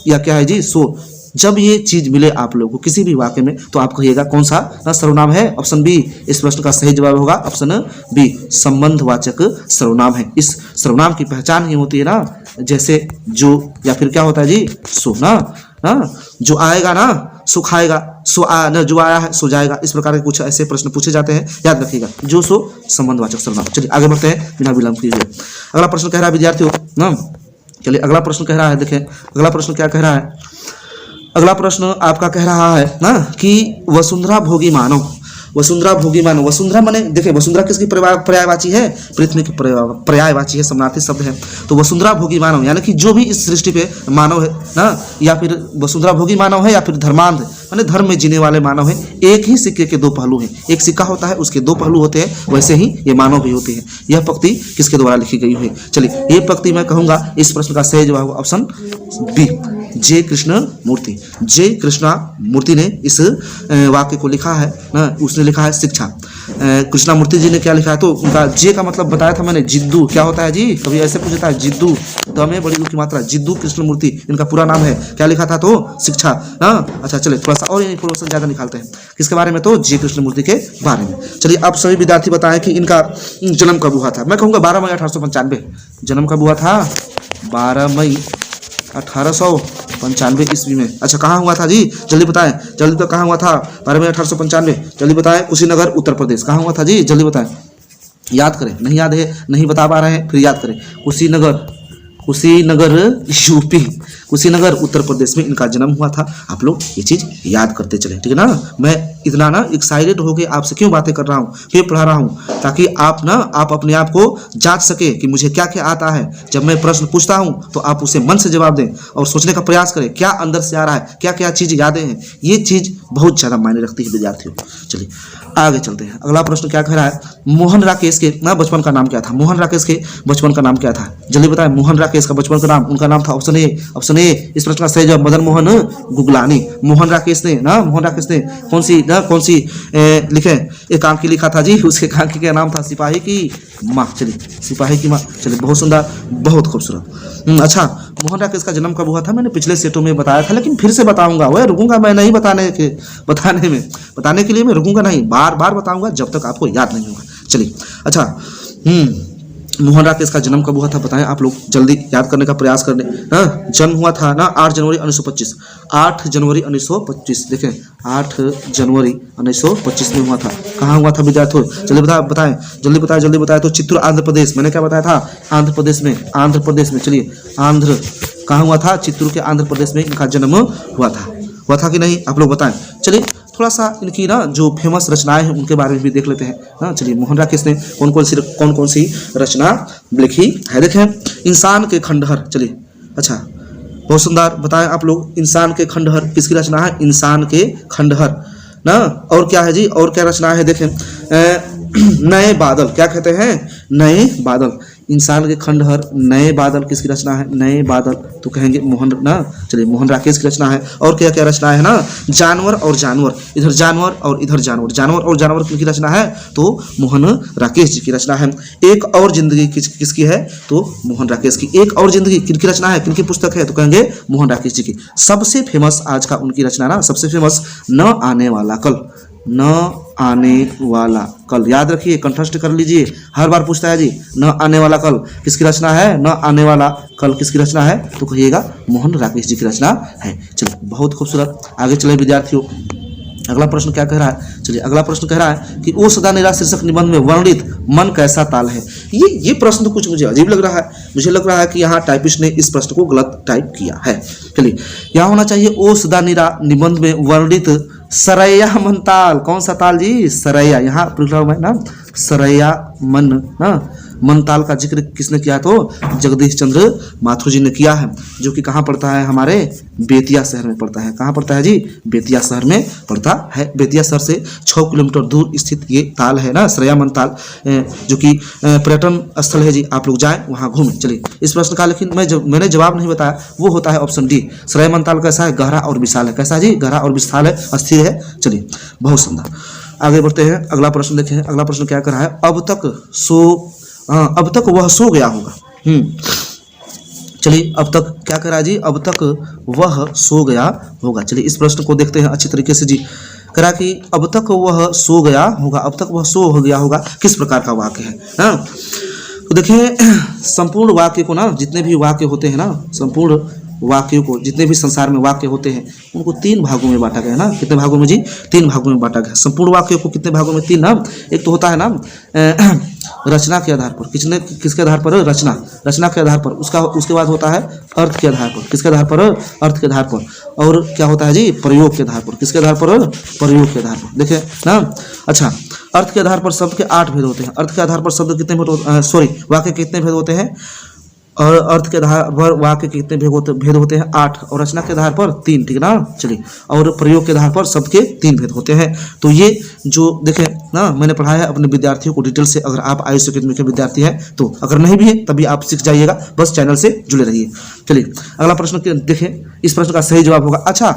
या क्या है जी? सो। जब ये चीज मिले आप लोगों को किसी भी वाक्य में तो आप कहिएगा कौन सा ना सर्वनाम है? Option B. इस प्रश्न का सही जवाब होगा ऑप्शन बी, संबंधवाचक सर्वनाम है। इस सर्वनाम की पहचान ही होती है ना, जैसे जो या फिर क्या होता है जी? सो ना, जो आएगा ना सो खाएगा, जो आया है सो जाएगा। इस प्रकार के कुछ ऐसे प्रश्न पूछे जाते हैं, याद रखिएगा। जो सो संबंधवाचक सर्वनाम। चलिए आगे बढ़ते हैं बिना विलंब किए। अगला प्रश्न कह रहा है विद्यार्थियों ना, चलिए अगला प्रश्न कह रहा है, देखें अगला प्रश्न क्या कह रहा है। अगला प्रश्न आपका कह रहा है ना कि वसुंधरा भोगी मानव। वसुंधरा भोगी मानव, वसुंधरा माने देखिए वसुंधरा किसकी पर्यायवाची है, पृथ्वी की पर्यायवाची है, समानार्थी शब्द है। तो वसुंधरा भोगी मानव यानी कि जो भी इस सृष्टि पे मानव है ना, या फिर वसुंधरा भोगी मानव है या फिर धर्मांध माने धर्म में जीने वाले मानव है। एक ही सिक्के के दो पहलू हैं, एक सिक्का होता है उसके दो पहलू होते हैं, वैसे ही ये मानव भी होते हैं। यह पंक्ति किसके द्वारा लिखी गई है? चलिए ये पंक्ति मैं कहूंगा इस प्रश्न का सही जवाब ऑप्शन बी, जे कृष्ण मूर्ति। जे कृष्णा मूर्ति ने इस वाक्य को लिखा है ना, उसने लिखा है शिक्षा। कृष्णा मूर्ति जी ने क्या लिखा है, तो उनका जे का मतलब बताया था मैंने, जिद्दू क्या होता है जी, कभी ऐसे पूछता है जिद्दू, तो हमें बड़ी की मात्रा, जिद्दू कृष्ण मूर्ति इनका पूरा नाम है। क्या लिखा था? तो शिक्षा ना। अच्छा चलिए थोड़ा सा और इन्फॉर्मेशन ज्यादा निकालते हैं किसके बारे में, तो जे कृष्ण मूर्ति के बारे में। चलिए आप सभी विद्यार्थी बताएं कि इनका जन्म कब हुआ था। मैं कहूँगा 12 मई 1895 जन्म कब हुआ था, 12 मई 1895 ईस्वी में। अच्छा कहाँ हुआ था जी, जल्दी बताएं, जल्दी तो कहाँ हुआ था 12 मई 1895, जल्दी बताएं। कुशीनगर उत्तर प्रदेश। कहाँ हुआ था जी, जल्दी बताएं, याद करें, नहीं याद है नहीं बता पा रहे हैं फिर याद करें। कुशीनगर यूपी, कुशीनगर उत्तर प्रदेश में इनका जन्म हुआ था। आप लोग ये चीज याद करते चले, ठीक है ना। मैं इतना ना एक्साइटेड होके आपसे क्यों बातें कर रहा हूँ, क्यों पढ़ा रहा हूँ, ताकि आप अपने आप को जांच सके कि मुझे क्या क्या आता है। जब मैं प्रश्न पूछता हूँ तो आप उसे मन से जवाब दें और सोचने का प्रयास करें क्या अंदर से आ रहा है, क्या क्या चीज यादें हैं। ये चीज बहुत ज्यादा मायने रखती है विद्यार्थियों। चलिए आगे चलते हैं। अगला प्रश्न क्या कह रहा है, मोहन राकेश के ना बचपन का नाम क्या था। मोहन राकेश के बचपन का नाम क्या था, जल्दी बताएं। मोहन राकेश का बचपन का नाम, उनका नाम था ऑप्शन ए। इस प्रश्न का सही जवाब मदन मोहन गुगलानी। मोहन राकेश ने कौन सी लिखे एकांकी लिखा था जी, उसके एकांकी का नाम था सिपाही की माँ। चलिए सिपाही की माँ, चलिए बहुत सुंदर बहुत खूबसूरत। अच्छा मोहन राकेश का जन्म कब हुआ था, मैंने पिछले सेटों में बताया था, लेकिन फिर से बताऊंगा। वह रुकूंगा मैं नहीं बताने के लिए मैं रुकूंगा नहीं, बार बार बताऊंगा जब तक आपको याद नहीं होगा। चलिए अच्छा मोहन राकेश का जन्म कब हुआ था बताएं आप लोग, जल्दी याद करने का प्रयास करने ना। जन्म हुआ था ना 8 जनवरी 1925, 8 जनवरी 1925, देखें 8 जनवरी 1925 में हुआ था। कहाँ हुआ था विद्यार्थियों, जल्दी बताएं। तो चित्तूर आंध्र प्रदेश, मैंने क्या बताया था, आंध्र प्रदेश में। चलिए आंध्र कहाँ हुआ था, चित्तूर के आंध्र प्रदेश में इनका जन्म हुआ था कि नहीं, आप लोग बताएं। चलिए थोड़ा सा इनकी ना जो फेमस रचनाएं हैं उनके बारे में भी देख लेते हैं ना। चलिए मोहन राकेश ने कौन कौन सी रचना लिखी है, देखें इंसान के खंडहर। चलिए अच्छा बहुत सुंदर बताएं आप लोग, इंसान के खंडहर किसकी रचना है, इंसान के खंडहर ना। और क्या है जी, और क्या रचना है, देखें नए बादल, क्या कहते हैं, नए बादल। इंसान के खंडहर, नए बादल किसकी रचना है, नए बादल तो कहेंगे मोहन ना। चलिए मोहन राकेश की रचना है। और क्या क्या रचना है ना, जानवर और जानवर, इधर जानवर और इधर जानवर किसकी रचना है, तो मोहन राकेश जी की रचना है। एक और जिंदगी किसकी है, तो मोहन राकेश की। एक और जिंदगी किनकी रचना है, किनकी पुस्तक है, तो कहेंगे मोहन राकेश जी की। सबसे फेमस आज का उनकी रचना ना, सबसे फेमस न आने वाला कल, याद रखिए, कंठस्थ कर लीजिए, हर बार पूछता है जी। न आने वाला कल किसकी रचना है, न आने वाला कल किसकी रचना है, तो कहिएगा मोहन राकेश जी की रचना है। चलिए बहुत खूबसूरत, आगे चले विद्यार्थियों। अगला प्रश्न क्या कह रहा है, चलिए अगला प्रश्न कह रहा है कि ओ सदा निराश शीर्षक निबंध में वर्णित मन कैसा ताल है। ये प्रश्न तो कुछ मुझे अजीब लग रहा है, मुझे लग रहा है कि यहाँ टाइपिस्ट ने इस प्रश्न को गलत टाइप किया है। चलिए यहाँ होना चाहिए ओ सदा निरा निबंध में वर्णित सरैया मन ताल। कौन सा ताल जी, सरैया, यहाँ ना सरैया मन ना, मन ताल का जिक्र किसने किया, तो जगदीश चंद्र माथुर जी ने किया है, जो कि कहाँ पड़ता है, हमारे बेतिया शहर में पड़ता है। कहाँ पड़ता है जी, बेतिया शहर में पड़ता है। बेतिया शहर से 6 किलोमीटर दूर स्थित ये ताल है ना, सरैया मन ताल, जो कि पर्यटन स्थल है जी। आप लोग जाएं वहाँ घूमें। चलिए इस प्रश्न का लेकिन मैंने जवाब नहीं बताया, वो होता है ऑप्शन डी। सरैया मन ताल कैसा है, गहरा और विशाल है। कैसा है जी, गहरा और विशाल है, अस्थिर है। चलिए बहुत सुंदर, आगे बढ़ते हैं। अगला प्रश्न देखें, अगला प्रश्न क्या कर रहा है, अब तक वह सो गया होगा। चलिए अब तक क्या कह रहा है जी, अब तक वह सो गया होगा। चलिए इस प्रश्न को देखते हैं अच्छी तरीके से जी। कह रहा कि अब तक वह सो गया होगा, अब तक वह सो हो गया होगा, किस प्रकार का वाक्य है ना। तो देखिए संपूर्ण वाक्य को ना, जितने भी वाक्य होते हैं ना, संपूर्ण वाक्यों को, जितने भी संसार में वाक्य होते हैं उनको 3 भागों में बांटा गया है ना। कितने भागों में जी? 3 भागों में बांटा गया। संपूर्ण वाक्यों को कितने भागों में? 3 ना। एक तो होता है ना रचना के आधार पर, किसके आधार पर? रचना के आधार पर। उसके बाद होता है अर्थ के आधार पर, किसके आधार पर? अर्थ के आधार पर। और क्या होता है जी? प्रयोग के आधार पर, किसके आधार पर? प्रयोग के आधार पर। देखे ना। अच्छा, अर्थ के आधार पर शब्द के 8 भेद होते हैं। अर्थ के आधार पर शब्द कितने वाक्य के कितने भेद होते हैं? और अर्थ के आधार पर वाक्य के कितने भेद होते हैं? 8। और रचना के आधार पर 3, ठीक ना। चलिए, और प्रयोग के आधार पर शब्द के 3 भेद होते हैं। तो ये जो देखें ना, मैंने पढ़ाया है अपने विद्यार्थियों को डिटेल से। अगर आप आयुष अकेडमी के विद्यार्थी हैं तो, अगर नहीं भी है तभी आप सीख जाइएगा, बस चैनल से जुड़े रहिए। चलिए अगला प्रश्न देखें। इस प्रश्न का सही जवाब होगा, अच्छा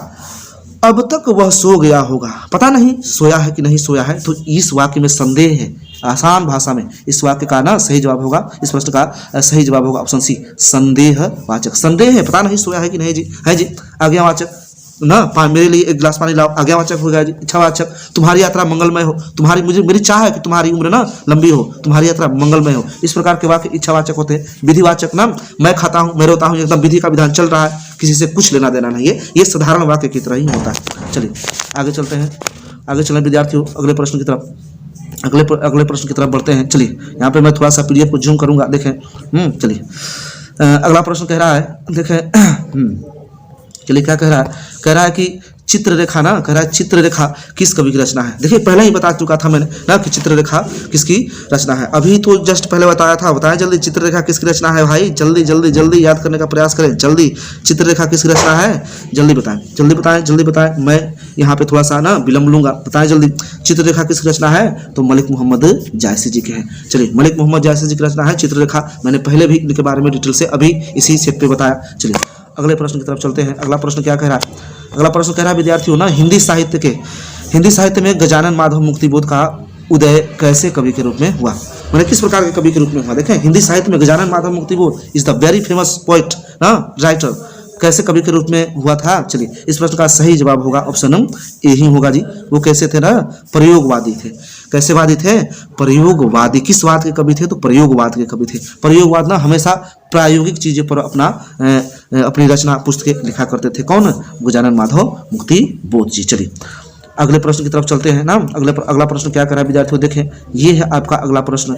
अब तक वह सो गया होगा, पता नहीं सोया है कि नहीं सोया है। तो इस वाक्य में संदेह है। आसान भाषा में इस वाक्य का ना सही जवाब होगा, इस प्रश्न का सही जवाब होगा ऑप्शन सी, संदेहवाचक। संदेह है, पता नहीं सोया है कि नहीं जी, है जी। आज्ञावाचक ना, मेरे लिए एक गिलास पानी लाओ, आज्ञावाचक हो गया जी। इच्छावाचक, तुम्हारी यात्रा मंगलमय हो, मेरी चाह है कि तुम्हारी उम्र ना लंबी हो, तुम्हारी यात्रा मंगलमय हो। इस प्रकार के वाक्य इच्छावाचक होते हैं। विधिवाचक ना, मैं खाता हूँ, मैं रोता हूँ, एकदम विधि का विधान चल रहा है, किसी से कुछ लेना देना नहीं है। ये साधारण वाक्य की तरह ही होता है। चलिए आगे चलते हैं, आगे चलें विद्यार्थियों अगले प्रश्न की तरफ, अगले प्रश्न की तरफ बढ़ते हैं। चलिए यहाँ पे मैं थोड़ा सा पीडीएफ को जूम करूंगा, देखें। चलिए अगला प्रश्न कह रहा है, देखें चलिए क्या कह रहा है कि चित्ररेखा ना, कह रहा है चित्ररेखा किस कवि की रचना है। देखिए पहले ही बता चुका था मैंने ना कि चित्ररेखा किसकी रचना है। अभी तो जस्ट पहले बताया जल्दी चित्ररेखा किसकी रचना है भाई, जल्दी याद करने का प्रयास करें, जल्दी। चित्ररेखा किसकी रचना है, जल्दी बताएं। मैं यहाँ पे थोड़ा सा ना विलम्ब लूंगा, बताएं जल्दी। चित्ररेखा किसकी रचना है? तो मलिक मोहम्मद जायसी जी के हैं। चलिए मलिक मोहम्मद जायसी जी की रचना है चित्ररेखा। मैंने पहले भी इनके बारे में डिटेल से अभी इसी सेट पे बताया। चलिए अगले प्रश्न की तरफ चलते हैं। अगला प्रश्न क्या कह रहा है? अगला प्रश्न कह रहा है विद्यार्थियों ना, हिंदी साहित्य में गजानन माधव मुक्तिबोध का उदय कैसे कवि के रूप में हुआ, मैंने किस प्रकार के कवि के रूप में हुआ। देखें हिंदी साहित्य में Gajanan Madhav Muktibodh is the very famous poet ना, राइटर, कैसे कवि के रूप में हुआ था। चलिए इस प्रश्न का सही जवाब होगा ऑप्शन ए ही होगा जी। वो कैसे थे ना, प्रयोगवादी थे। कैसे वादी थे? प्रयोगवादी। किस वाद के कवि थे? तो प्रयोगवाद के कवि थे। प्रयोगवाद ना हमेशा प्रायोगिक चीजों पर अपनी रचना पुस्तकें लिखा करते थे। कौन? गजानन माधव मुक्तिबोध जी। चलिए अगले प्रश्न की तरफ चलते हैं ना। अगला प्रश्न क्या कर रहा है विद्यार्थियों, देखें ये है आपका अगला प्रश्न।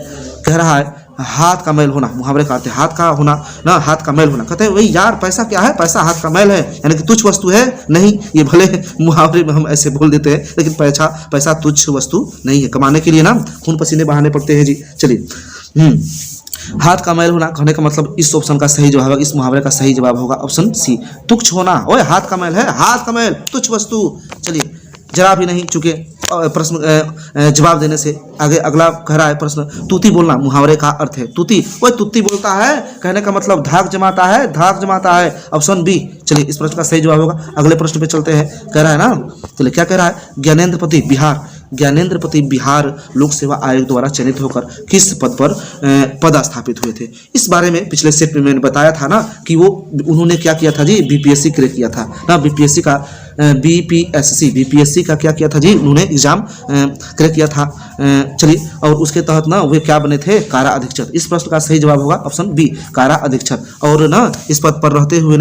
कह रहा है हाथ का मैल होना, मुहावरे का अर्थ है हाथ का होना ना, हाथ का मैल होना। कहते हैं वही यार पैसा क्या है, पैसा हाथ का मैल है, यानी कि तुच्छ वस्तु है नहीं। ये भले मुहावरे में हम ऐसे बोल देते हैं, लेकिन पैसा तुच्छ वस्तु नहीं है। कमाने के लिए ना खून पसीने बहाने पड़ते हैं जी। चलिए हाथ का मैल होना कहने का मतलब इस ऑप्शन का सही जवाब, इस मुहावरे का सही जवाब होगा ऑप्शन सी, तुच्छ होना। ओए हाथ का मैल है, हाथ का मैल, तुच्छ वस्तु। चलिए जरा भी नहीं चुके प्रश्न जवाब देने से। आगे अगला कह रहा है प्रश्न, तूती बोलना मुहावरे का अर्थ है। तूती, कोई तुत्ती बोलता है कहने का मतलब धाक जमाता है, ऑप्शन बी। चलिए इस प्रश्न का सही जवाब होगा। अगले प्रश्न पे चलते हैं। कह रहा है ना, चलिए क्या कह रहा है, ज्ञानेंद्रपति बिहार लोक सेवा आयोग द्वारा चयनित होकर किस पद पर पदस्थापित हुए थे। इस बारे में पिछले सेट में मैंने बताया था ना कि उन्होंने क्या किया था जी, बीपीएससी क्रैक किया था ना। बीपीएससी का क्या किया था जी, उन्होंने एग्जाम क्रैक किया था। चलिए और उसके तहत ना वे क्या बने थे, कारा अधीक्षक। इस प्रश्न का सही जवाब होगा ऑप्शन बी, कारा अधीक्षक। और ना इस पद पर रहते हुए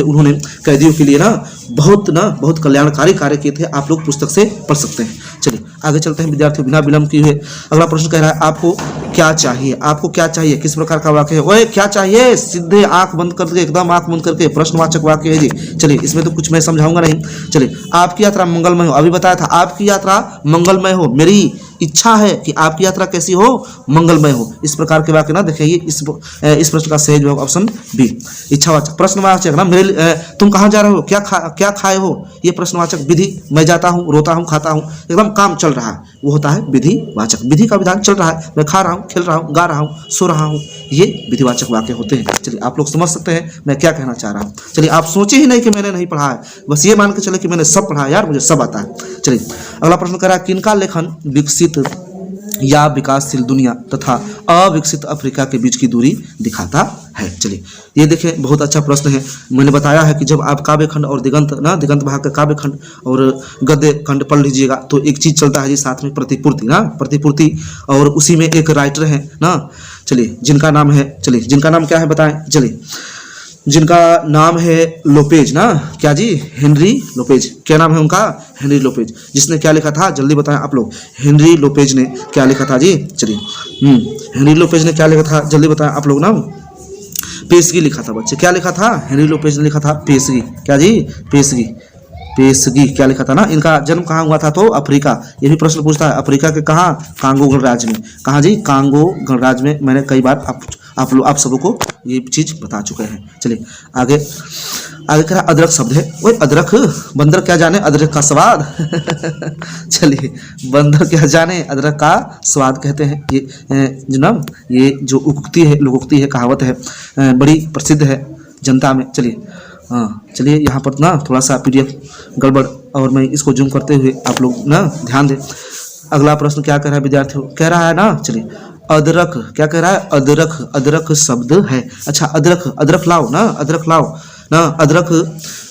उन्होंने कैदियों के लिए ना बहुत कल्याणकारी कार्य किए थे। आप लोग पुस्तक से पढ़ सकते हैं। चलिए आगे चलते हैं विद्यार्थियों बिना विलंब किए हुए। अगला प्रश्न कह रहा है आपको क्या चाहिए, किस प्रकार का वाक्य है। ओए क्या चाहिए, सीधे आंख बंद करके, एकदम आंख बंद करके प्रश्नवाचक वाक्य है जी। चलिए इसमें तो कुछ मैं समझाऊंगा नहीं। चलिए आपकी यात्रा मंगलमय हो, अभी बताया था आपकी यात्रा मंगलमय हो, मेरी इच्छा है कि आपकी यात्रा कैसी हो, मंगलमय हो। इस प्रकार के वाक्य ना देखिए, इस प्रश्न का सही जवाब ऑप्शन बी, इच्छावाचक। प्रश्नवाचक ना, तुम कहाँ जा रहे हो, क्या खाए हो, ये प्रश्नवाचक। विधि, मैं जाता हूँ, रोता हूँ, खाता हूँ, एकदम काम चल रहा है, वो होता है विधिवाचक। विधि का विधान चल रहा है, मैं खा रहा हूँ, खेल रहा हूँ, गा रहा हूँ, सो रहा हूँ, ये विधिवाचक वाक्य होते हैं। चलिए आप लोग समझ सकते हैं मैं क्या कहना चाह रहा हूँ। चलिए आप सोचे ही नहीं कि मैंने नहीं पढ़ा है, बस ये मान के चले कि मैंने सब पढ़ा है यार, मुझे सब आता है। चलिए अगला प्रश्न कर रहा है, किनका लेखन विकसित या विकासशील दुनिया तथा अविकसित अफ्रीका के बीच की दूरी दिखाता है। चलिए ये देखें बहुत अच्छा प्रश्न है। मैंने बताया है कि जब आप काव्य खंड और दिगंत भाग का काव्य खंड और गद्य खंड पढ़ लीजिएगा तो एक चीज चलता है जी साथ में, प्रतिपूर्ति। और उसी में एक राइटर है ना, चलिए जिनका नाम क्या है बताएं। चलिए जिनका नाम है लोपेज ना, क्या जी, हेनरी लोपेज। क्या नाम है उनका? Henry Lopez. जिसने क्या लिखा था जल्दी बताएं आप लोग, हेनरी लोपेज ने क्या लिखा था जी? चलिए हेनरी लोपेज ने क्या लिखा था जल्दी बताएं आप लोग ना। पेशगी लिखा था बच्चे। क्या लिखा था? हेनरी लोपेज ने लिखा था पेशगी। क्या जी? पेशगी। पेशगी क्या लिखा था ना। इनका जन्म कहाँ हुआ था? तो अफ्रीका। ये भी प्रश्न पूछता है, अफ्रीका के कहाँ? कांगो गणराज्य में। कहाँ जी? कांगो गणराज्य में। मैंने कई बार आप सबों को ये चीज बता चुके हैं। चलिए आगे आगे कह रहा अदरक शब्द है। वो अदरक, बंदर क्या जाने अदरक का स्वाद। चलिए बंदर क्या जाने अदरक का स्वाद कहते हैं। ये जनाब ये जो उक्ति है, लोकोक्ति है, कहावत है, बड़ी प्रसिद्ध है जनता में। चलिए हाँ, चलिए यहाँ पर ना थोड़ा सा पीडीएफ गड़बड़, और मैं इसको जूम करते हुए आप लोग ना ध्यान दें। अगला प्रश्न क्या कह रहा है विद्यार्थियों? कह रहा है ना, चलिए अदरक क्या कह रहा है? अदरक, अदरक शब्द है। अच्छा अदरक, अदरक लाओ ना, अदरक लाओ ना, अदरक,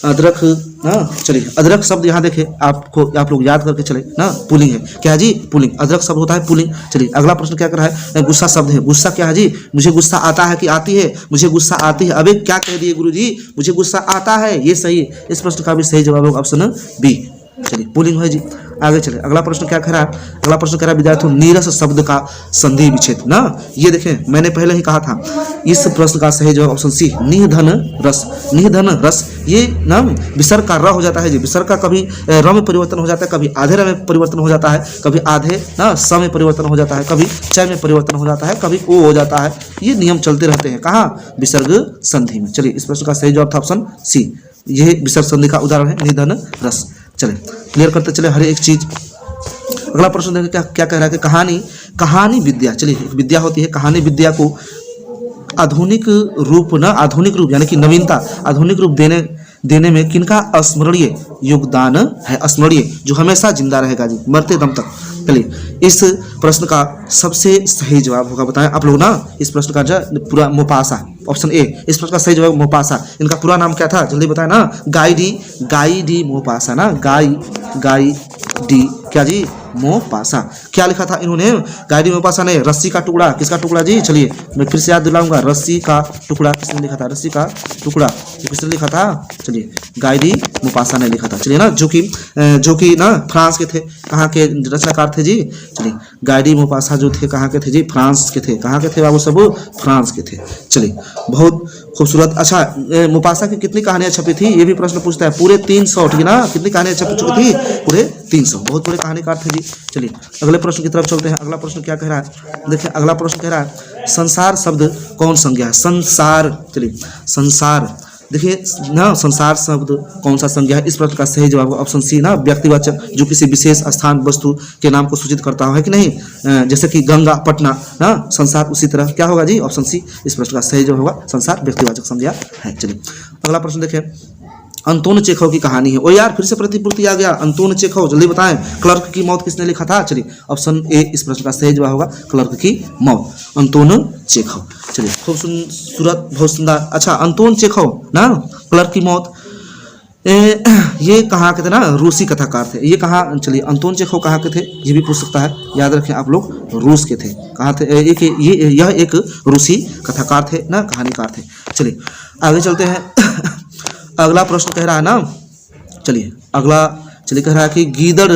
अदरक ना। चलिए अदरक शब्द यहाँ देखे, आपको आप लोग याद करके चले ना, पुलिंग है। क्या जी? पुलिंग। अदरक शब्द होता है पुलिंग। चलिए अगला प्रश्न क्या कर रहा है? गुस्सा शब्द है। गुस्सा क्या है जी? मुझे गुस्सा आता है कि आती है? मुझे गुस्सा आती है। अबे क्या कह दिए गुरुजी? मुझे गुस्सा आता है, ये सही है। इस प्रश्न का भी सही जवाब होगा ऑप्शन बी। चलिए पुलिंग है जी। आगे चले अगला प्रश्न क्या कह रहा है? अगला प्रश्न कह रहा है विद्यार्थियों नीरस शब्द का संधि विच्छेद ना। ये देखें मैंने पहले ही कहा था, इस प्रश्न का सही जवाब ऑप्शन सी, निधन रस। निधन रस ये ना विसर्ग का र हो जाता है जी। विसर्ग का कभी र में परिवर्तन हो जाता है, कभी आधे र में परिवर्तन हो जाता है, कभी आधे ना स में परिवर्तन हो जाता है, कभी च में परिवर्तन हो जाता है, कभी ओ हो जाता है। ये नियम चलते रहते हैं कहाँ? विसर्ग संधि में। चलिए इस प्रश्न का सही जवाब था ऑप्शन सी। यह विसर्ग संधि का उदाहरण है निधन रस। चले क्लियर करते चले हर एक चीज। अगला प्रश्न देखिए क्या क्या कह रहा है कि कहानी, कहानी विद्या। चलिए एक विद्या होती है, कहानी विद्या को आधुनिक रूप ना, आधुनिक रूप यानी कि नवीनता, आधुनिक रूप देने में किनका अस्मरणीय योगदान है? अस्मरणीय जो हमेशा जिंदा रहेगा जी, मरते दम तक। चलिए इस प्रश्न का सबसे सही जवाब होगा, बताएं आप लोग ना। इस प्रश्न का पूरा मोपासा, ऑप्शन ए। इस प्रश्न का सही जवाब मोपासा। इनका पूरा नाम क्या था जल्दी बताएं ना। गाई डी मोपासा ना, गाई डी क्या जी? मोपासा। क्या लिखा था इन्होंने? गाई डी मोपासा ने रस्सी का टुकड़ा। किसका टुकड़ा जी? चलिए मैं फिर से याद दिलाऊंगा, रस्सी का टुकड़ा किसने लिखा था? रस्सी का टुकड़ा किसने लिखा था? चलिए गाई डी मोपासा ने लिखा था। चलिए ना जो कि ना फ्रांस के थे। कहाँ के रचनाकार थे जी? चलिए गाई डी मोपासा जो थे कहाँ के थे जी? फ्रांस के थे। कहाँ के थे बाबू सब? फ्रांस के थे। चलिए बहुत खूबसूरत। अच्छा मोपासा की कितनी कहानियां छपी थी? ये भी प्रश्न पूछता है। पूरे 300, ठीक है ना। कितनी कहानियां छप चुकी थी? पूरे 300। बहुत बड़े कहानीकार थे जी। चलिए अगले प्रश्न की तरफ चलते हैं। अगला प्रश्न क्या कह रहा है? देखिए अगला प्रश्न कह रहा है संसार शब्द कौन संज्ञा है? संसार। चलिए संसार देखिए ना, संसार शब्द कौन सा संज्ञा है? इस प्रश्न का सही जवाब ऑप्शन सी ना, व्यक्तिवाचक जो किसी विशेष स्थान वस्तु के नाम को सूचित करता है कि नहीं, जैसे कि गंगा, पटना ना, संसार उसी तरह क्या होगा जी? ऑप्शन सी इस प्रश्न का सही जवाब होगा, संसार व्यक्तिवाचक संज्ञा है। चलिए अगला प्रश्न देखें, अंतोन चेखव की कहानी है। ओ यार फिर से प्रतिपूर्ति आ गया। अंतोन चेखव जल्दी बताएं, क्लर्क की मौत किसने लिखा था? चलिए ऑप्शन ए इस प्रश्न का सही जवाब होगा, क्लर्क की मौत, अंतोन चेखव। चलिए खूबसूरत, बहुत सुंदर। अच्छा अंतोन चेखव ना, क्लर्क की मौत, ये कहाँ के थे ना? रूसी कथाकार थे। ये कहाँ? चलिए अंतोन चेखव कहाँ के थे? ये भी पूछ सकता है, याद रखें आप लोग, रूस के थे। कहाँ थे? यह एक रूसी कथाकार थे ना, कहानीकार थे। चलिए आगे चलते हैं। अगला प्रश्न कह रहा है ना, चलिए कह रहा है कि गीदड़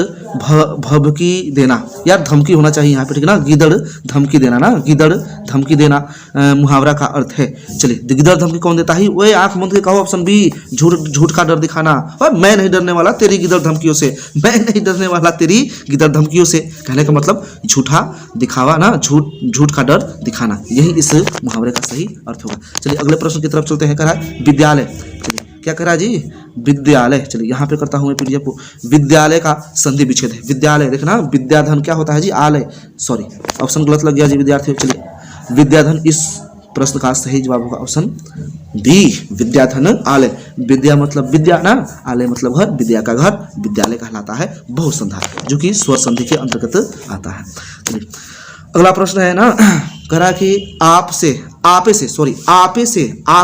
भभकी देना। यार धमकी होना चाहिए यहाँ पे, ठीक है ना। गीदड़ धमकी देना ना, गीदड़ धमकी देना मुहावरा का अर्थ है। चलिए गिदड़ धमकी कौन देता है? ओए आंख मूंद के कहो, ऑप्शन बी, झूठ का डर दिखाना। और मैं नहीं डरने वाला तेरी गिदड़ धमकियों से, मैं नहीं डरने वाला तेरी गिदड़ धमकियों से। कहने का मतलब झूठा दिखावा ना, झूठ का डर दिखाना, यही इस मुहावरे का सही अर्थ होगा। चलिए अगले प्रश्न की तरफ चलते हैं। कह रहा है विद्यालय। चलिए क्या कह रहा है जी? विद्यालय। चलिए यहाँ पे करता हूँ मैं पीडीएफ को। विद्यालय का संधि विच्छेद है। विद्यालय देखना, विद्याधन क्या होता है जी? आलय। सॉरी ऑप्शन गलत लग गया जी विद्यार्थियों। चलिए विद्याधन इस प्रश्न का सही जवाब होगा ऑप्शन बी, विद्याधन आलय। विद्या मतलब विद्या ना, आलय मतलब घर, विद्या का घर विद्यालय कहलाता है बहुसंधार, जो कि स्वर संधि के अंतर्गत आता है। चलिए अगला प्रश्न है ना, कह रहा कि आपे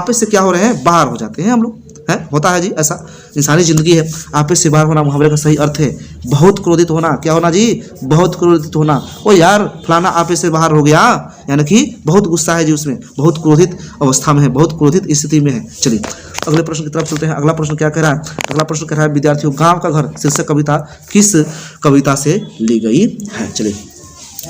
से क्या हो रहे हैं? बाहर हो जाते हैं हम लोग। है, होता है जी ऐसा, इंसानी जिंदगी है। आपे से बाहर होना मुहावरे का सही अर्थ है बहुत क्रोधित होना। क्या होना जी? बहुत क्रोधित होना। ओ यार फलाना आपे से बाहर हो गया, यानी कि बहुत गुस्सा है जी उसमें, बहुत क्रोधित अवस्था में है, बहुत क्रोधित स्थिति में है। चलिए अगले प्रश्न की तरफ चलते हैं। अगला प्रश्न क्या कह रहा है? अगला प्रश्न कह रहा है विद्यार्थियों, गांव का घर शीर्षक कविता किस कविता से ली गई है? चलिए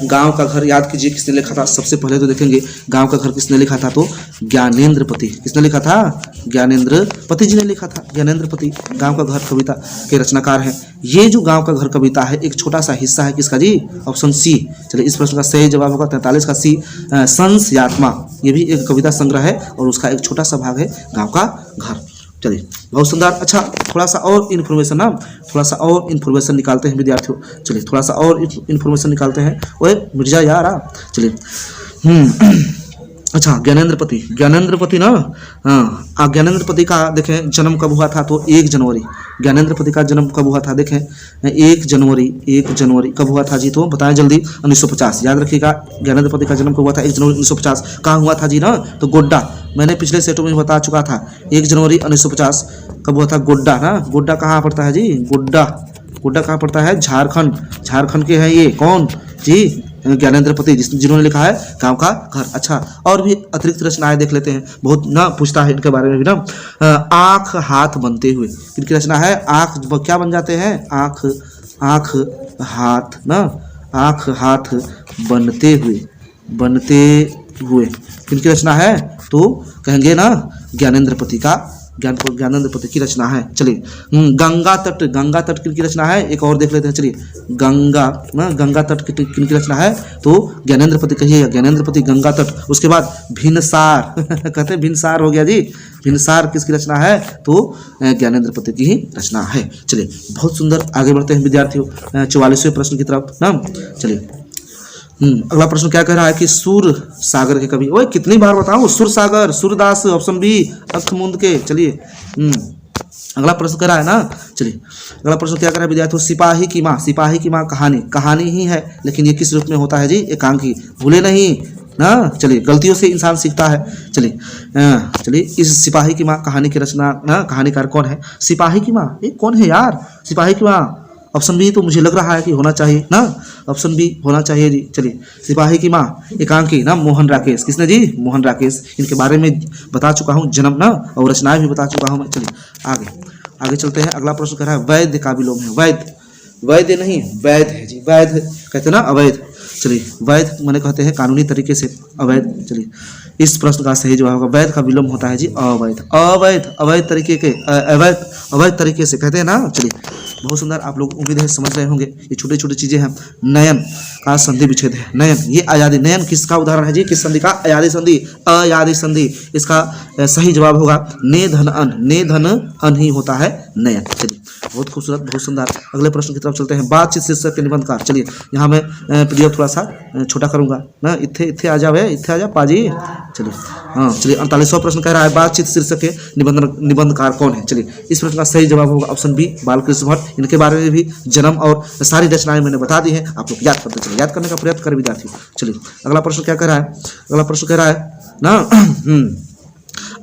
गांव का घर याद कीजिए किसने लिखा था। सबसे पहले तो देखेंगे गांव का घर किसने लिखा था, तो ज्ञानेंद्र पति। किसने लिखा था? ज्ञानेंद्र पति जी ने लिखा था। ज्ञानेंद्र पति गांव का घर कविता के रचनाकार हैं। ये जो गांव का घर कविता है एक छोटा सा हिस्सा है किसका जी? Option C. चलिए इस प्रश्न का सही जवाब होगा 43 का सी, संस यात्मा। ये भी एक कविता संग्रह है और उसका एक छोटा सा भाग है गाँव का घर। चलिए बहुत सुंदर। अच्छा थोड़ा सा और इन्फॉर्मेशन ना, थोड़ा सा और इन्फॉर्मेशन निकालते हैं विद्यार्थियों। चलिए थोड़ा सा और इन्फॉर्मेशन निकालते हैं। ओए मिर्जा यार आ, चलिए अच्छा ज्ञानेंद्र पति ना, हाँ ज्ञानेंद्र पति का देखें जन्म कब हुआ था, तो 1 जनवरी। ज्ञानेंद्र पति का जन्म कब हुआ था देखें 1 जनवरी कब हुआ था जी, तो बताएं जल्दी। 1950 याद रखिएगा। ज्ञानेंद्र पति का जन्म कब हुआ था? 1 जनवरी 1950। कहाँ हुआ था जी ना, तो गोड्डा। मैंने पिछले सेटों में बता चुका था 1 जनवरी 1950 कब हुआ था? गोड्डा ना। गोड्डा कहाँ पड़ता है जी? गोड्डा कहाँ पड़ता है? झारखंड के हैं ये कौन जी? ज्ञानेंद्र पति जिन्होंने लिखा है गांव का घर। अच्छा और भी अतिरिक्त रचनाएं देख लेते हैं, बहुत ना पूछता है इनके बारे में भी ना। आँख हाथ बनते हुए किनकी रचना है? आँख क्या बन जाते हैं? आँख हाथ ना, आँख हाथ बनते हुए किनकी रचना है? तो कहेंगे ना ज्ञानेंद्र पति की रचना है। चलिए गंगा तट किनकी रचना है? एक और देख लेते हैं। चलिए गंगा तट किनकी रचना है? तो ज्ञानेंद्र पति। कहिए ज्ञानेंद्र पति गंगा तट। उसके बाद भिनसार कहते हैं भिनसार हो गया जी, भिनसार किसकी रचना है? तो ज्ञानेंद्र पति की ही रचना है। चलिए बहुत सुंदर, आगे बढ़ते हैं विद्यार्थियों 44वें प्रश्न की तरफ ना। चलिए अगला प्रश्न क्या कह रहा है कि सुर सागर के कवि। ओए कितनी बार बताऊं? सुर सागर, सूरदास, ऑप्शन बी अखमुंद के। चलिए अगला प्रश्न कह रहा है ना। चलिए अगला प्रश्न क्या कह रहा है विद्यार्थियों? सिपाही की माँ कहानी ही है, लेकिन ये किस रूप में होता है जी? एकांकी। भूले नहीं ना। चलिए गलतियों से इंसान सीखता है। चलिए इस सिपाही की माँ कहानी की रचना ना, कहानीकार कौन है? सिपाही की माँ ये कौन है यार? सिपाही की माँ ऑप्शन बी तो मुझे लग रहा है कि होना चाहिए ना, ऑप्शन बी होना चाहिए जी। चलिए सिपाही की माँ एकांकी ना मोहन राकेश। किसने जी? मोहन राकेश। इनके बारे में बता चुका हूँ, जन्म ना और रचनाएं भी बता चुका हूँ मैं। चलिए आगे चलते हैं। अगला प्रश्न कह रहा है वैध का विलोम है। वैध नहीं वैध है जी, वैध कहते हैं ना अवैध। चलिए वैध मैंने कहते हैं कानूनी तरीके से, अवैध। चलिए इस प्रश्न का सही जवाब होगा वैध का विलोम होता है जी अवैध तरीके से कहते हैं ना। चलिए बहुत सुंदर, आप लोग उम्मीद है समझ रहे होंगे। ये छोटी छोटी चीजें हैं। नयन का संधि विच्छेद है, नयन ये आजादी। नयन किसका उदाहरण है जी? किस संधि का? अयादी संधि। इसका सही जवाब होगा ने धन अन ही होता है नयन। चलिए बहुत खूबसूरत, बहुत सुंदर। अगले प्रश्न की तरफ चलते हैं। बातचीत शीर्षक के निबंधकार। चलिए यहाँ मैं पीडीएफ थोड़ा सा छोटा करूंगा ना। इत्थे आ जा पाजी। चलिए चलिए 48वां प्रश्न कह रहा है बातचीत शीर्षक के निबंधकार कौन है? चलिए इस प्रश्न का सही जवाब होगा ऑप्शन बी बालकृष्ण भट्ट। इनके बारे में भी जन्म और सारी रचनाएं मैंने बता दी हैं, आप लोग याद करते चलिए, याद करने का प्रयत्न करें विद्यार्थी। चलिए अगला प्रश्न क्या कह रहा है? अगला प्रश्न कह रहा है ना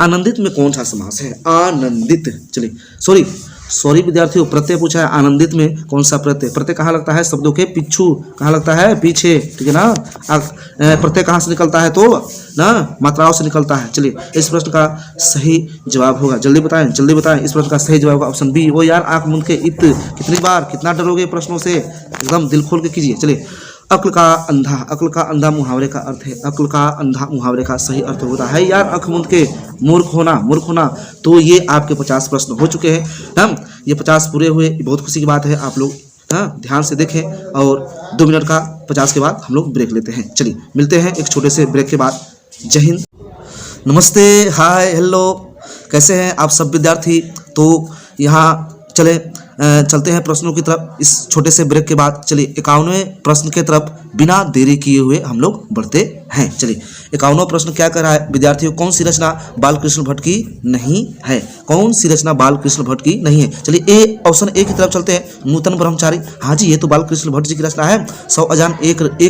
आनंदित में कौन सा समास है? आनंदित। चलिए सॉरी विद्यार्थियों, प्रत्यय पूछा है। आनंदित में कौन सा प्रत्यय कहाँ लगता है? शब्दों के पिछू। कहाँ लगता है? पीछे। ठीक है ना। प्रत्यय कहाँ से निकलता है? तो ना मात्राओं से निकलता है। चलिए इस प्रश्न का सही जवाब होगा, जल्दी बताएं। इस प्रश्न का सही जवाब होगा ऑप्शन बी। वो यार आंख मूंद के कितनी बार, कितना डरोगे प्रश्नों से? एकदम दिल खोल के कीजिए। चलिए अक्ल का अंधा मुहावरे का अर्थ है। अक्ल का अंधा मुहावरे का सही अर्थ होता है यार आंख मूंद के मूर्ख होना। तो ये आपके 50 प्रश्न हो चुके हैं हम। ये 50 पूरे हुए, बहुत खुशी की बात है। आप लोग ध्यान से देखें और 2 मिनट का 50 के बाद हम लोग ब्रेक लेते हैं। चलिए मिलते हैं एक छोटे से ब्रेक के बाद। जय हिंद, नमस्ते, हाय, हेलो, कैसे हैं आप सब विद्यार्थी? तो यहाँ चलते हैं प्रश्नों की तरफ इस छोटे से ब्रेक के बाद। चलिए 51वें प्रश्न के तरफ बिना देरी किए हुए हम लोग बढ़ते हैं। चलिए 51वां प्रश्न क्या कर रहा है विद्यार्थियों? कौन सी रचना बालकृष्ण भट्ट की नहीं है? कौन सी रचना बालकृष्ण भट्ट की नहीं है? चलिए ऑप्शन ए की तरफ चलते हैं। नूतन ब्रह्मचारी, हाँ जी ये तो बालकृष्ण भट्ट जी की रचना है। 100 अजान एक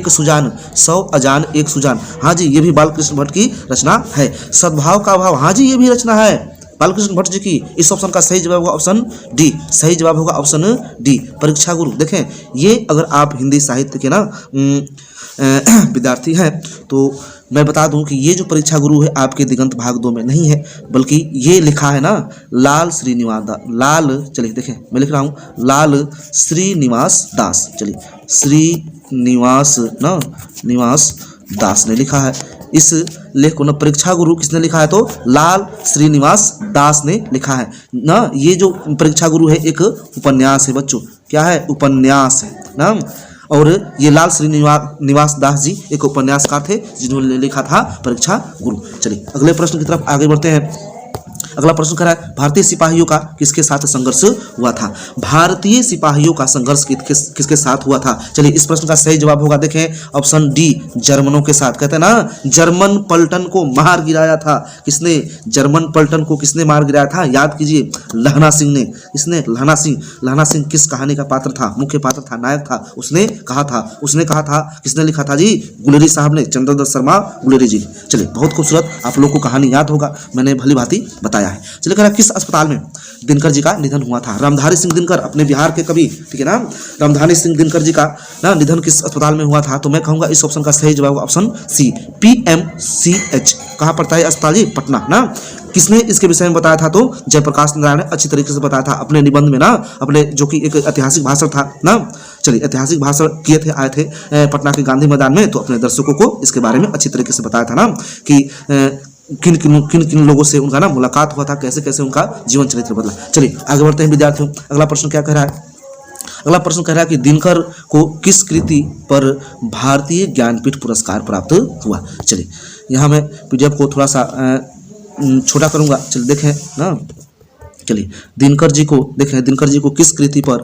सुजान, हाँ जी ये भी बालकृष्ण भट्ट की रचना है। सद्भाव का अभाव, हाँ जी ये भी रचना है। बालकृष्ण भट्ट जी की। इस ऑप्शन का सही जवाब होगा ऑप्शन डी, सही जवाब होगा ऑप्शन डी, परीक्षा गुरु। देखें ये अगर आप हिंदी साहित्य के ना विद्यार्थी हैं तो मैं बता दूं कि ये जो परीक्षा गुरु है आपके दिगंत भाग 2 में नहीं है, बल्कि ये लिखा है ना लाल श्रीनिवास दास, लाल, चलिए देखें मैं लिख रहा हूँ लाल श्रीनिवास दास, चलिए श्रीनिवास ना निवास दास ने लिखा है इस लेख को ना। परीक्षा गुरु किसने लिखा है तो लाल श्रीनिवास दास ने लिखा है ना। ये जो परीक्षा गुरु है एक उपन्यास है बच्चों, क्या है, उपन्यास है ना। और ये लाल श्रीनिवास दास जी एक उपन्यासकार थे जिन्होंने लिखा था परीक्षा गुरु। चलिए अगले प्रश्न की तरफ आगे बढ़ते हैं। अगला प्रश्न कह रहा है भारतीय सिपाहियों का किसके साथ संघर्ष हुआ था। भारतीय सिपाहियों का संघर्ष किसके साथ हुआ था। चलिए इस प्रश्न का सही जवाब होगा, देखें ऑप्शन डी, जर्मनों के साथ। कहते हैं ना जर्मन पलटन को मार गिराया था किसने, जर्मन पलटन को किसने मार गिराया था, याद कीजिए लहना सिंह ने। इसने लहना सिंह किस कहानी का पात्र था, मुख्य पात्र था, नायक था। उसने कहा था किसने लिखा था जी, गुलेरी साहब ने, चंद्रदत्त शर्मा गुलेरी जी। चलिए बहुत खूबसूरत, आप लोग को कहानी याद होगा, मैंने भली भांति बताया है। चलिए कह रहा किस अस्पताल में दिनकर जी का निधन हुआ था। रामधारी सिंह दिनकर अपने बिहार के कवि, ठीक है ना, रामधारी सिंह दिनकर जी का ना निधन किस अस्पताल में हुआ था। तो मैं कहूंगा इस ऑप्शन का सही जवाब ऑप्शन सी, PMCH। कहाँ पड़ता है अस्पताल जी, पटना ना। किसने इसके विषय में बताया था तो जयप्रकाश नारायण ने अच्छी तरीके से बताया था अपने निबंध में ना, अपने जो कि एक ऐतिहासिक भाषण था ना। चलिए ऐतिहासिक भाषण किए थे, आए थे पटना के गांधी मैदान में, तो अपने दर्शकों को इसके बारे में अच्छी तरीके से बताया था ना कि किन लोगों से उनका ना मुलाकात हुआ था, कैसे कैसे उनका जीवन चरित्र बदला। चलिए आगे बढ़ते हैं विद्यार्थियों। अगला प्रश्न क्या कह रहा है, अगला प्रश्न कह रहा है कि दिनकर को किस कृति पर भारतीय ज्ञानपीठ पुरस्कार प्राप्त हुआ। चलिए यहाँ मैं PDF को थोड़ा सा छोटा करूंगा, चलिए देखें ना। चलिए दिनकर जी को किस कृति पर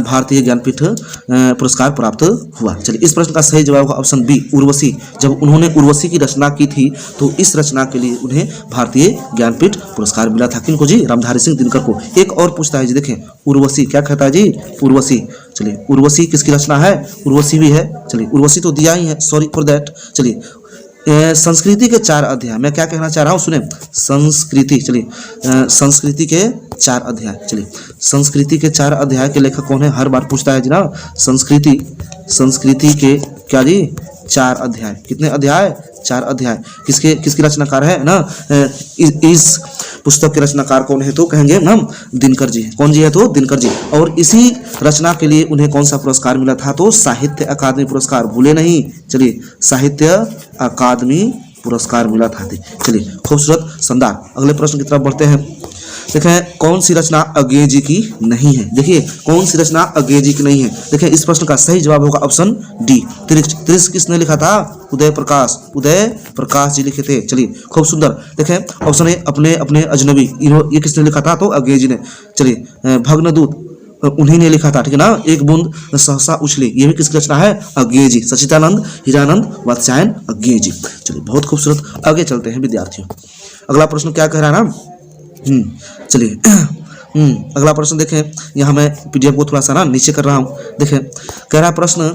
भारतीय ज्ञानपीठ पुरस्कार प्राप्त हुआ। चलिए इस प्रश्न का सही जवाब होगा ऑप्शन बी, उर्वशी। जब उन्होंने उर्वशी की रचना की थी तो इस रचना के लिए उन्हें भारतीय ज्ञानपीठ पुरस्कार मिला था। किनको जी, रामधारी सिंह दिनकर को। एक और पूछता है जी, देखें उर्वशी क्या कहता है जी, उर्वशी। चलिए उर्वशी किसकी रचना है, उर्वशी भी है। चलिए उर्वशी तो दिया ही है, सॉरी फॉर दैट। चलिए संस्कृति के 4 अध्याय, मैं क्या कहना चाह रहा हूँ सुने, संस्कृति। चलिए संस्कृति के 4 अध्याय, चलिए संस्कृति के 4 अध्याय के लेखक कौन है, हर बार पूछता है जी ना। संस्कृति के क्या जी 4 अध्याय, कितने अध्याय, 4 अध्याय। किसकी रचनाकार है ना, इस पुस्तक के रचनाकार कौन है तो कहेंगे हम दिनकर जी। कौन जी है तो दिनकर जी। और इसी रचना के लिए उन्हें कौन सा पुरस्कार मिला था तो साहित्य अकादमी पुरस्कार, भूले नहीं। चलिए साहित्य अकादमी पुरस्कार मिला था। चलिए खूबसूरत शानदार। अगले प्रश्न की तरफ बढ़ते हैं। देखें कौन सी रचना अज्ञेय जी की नहीं है। देखिए कौन सी रचना अज्ञेय जी की नहीं है। देखिए इस प्रश्न का सही जवाब होगा ऑप्शन डी, त्रिश किसने लिखा था, उदय प्रकाश जी लिखे थे। चलिए खूब सुंदर। देखें ऑप्शन ए, अपने अजनबी, ये किसने लिखा था तो अज्ञेय जी ने। चलिए भग्नदूत उन्हीं ने लिखा था, ठीक है ना। एक बूंद सहसा उछली, ये भी किसकी रचना है, अज्ञेय जी। सचिदानंद, हीरानंद, वात्स्यायन, अज्ञेय जी। चलिए बहुत खूबसूरत। आगे चलते हैं विद्यार्थियों। अगला प्रश्न क्या कह रहा है ना, चलिए अगला प्रश्न देखें। यहाँ मैं PDF को थोड़ा सा ना नीचे कर रहा हूँ। देखें कह रहा प्रश्न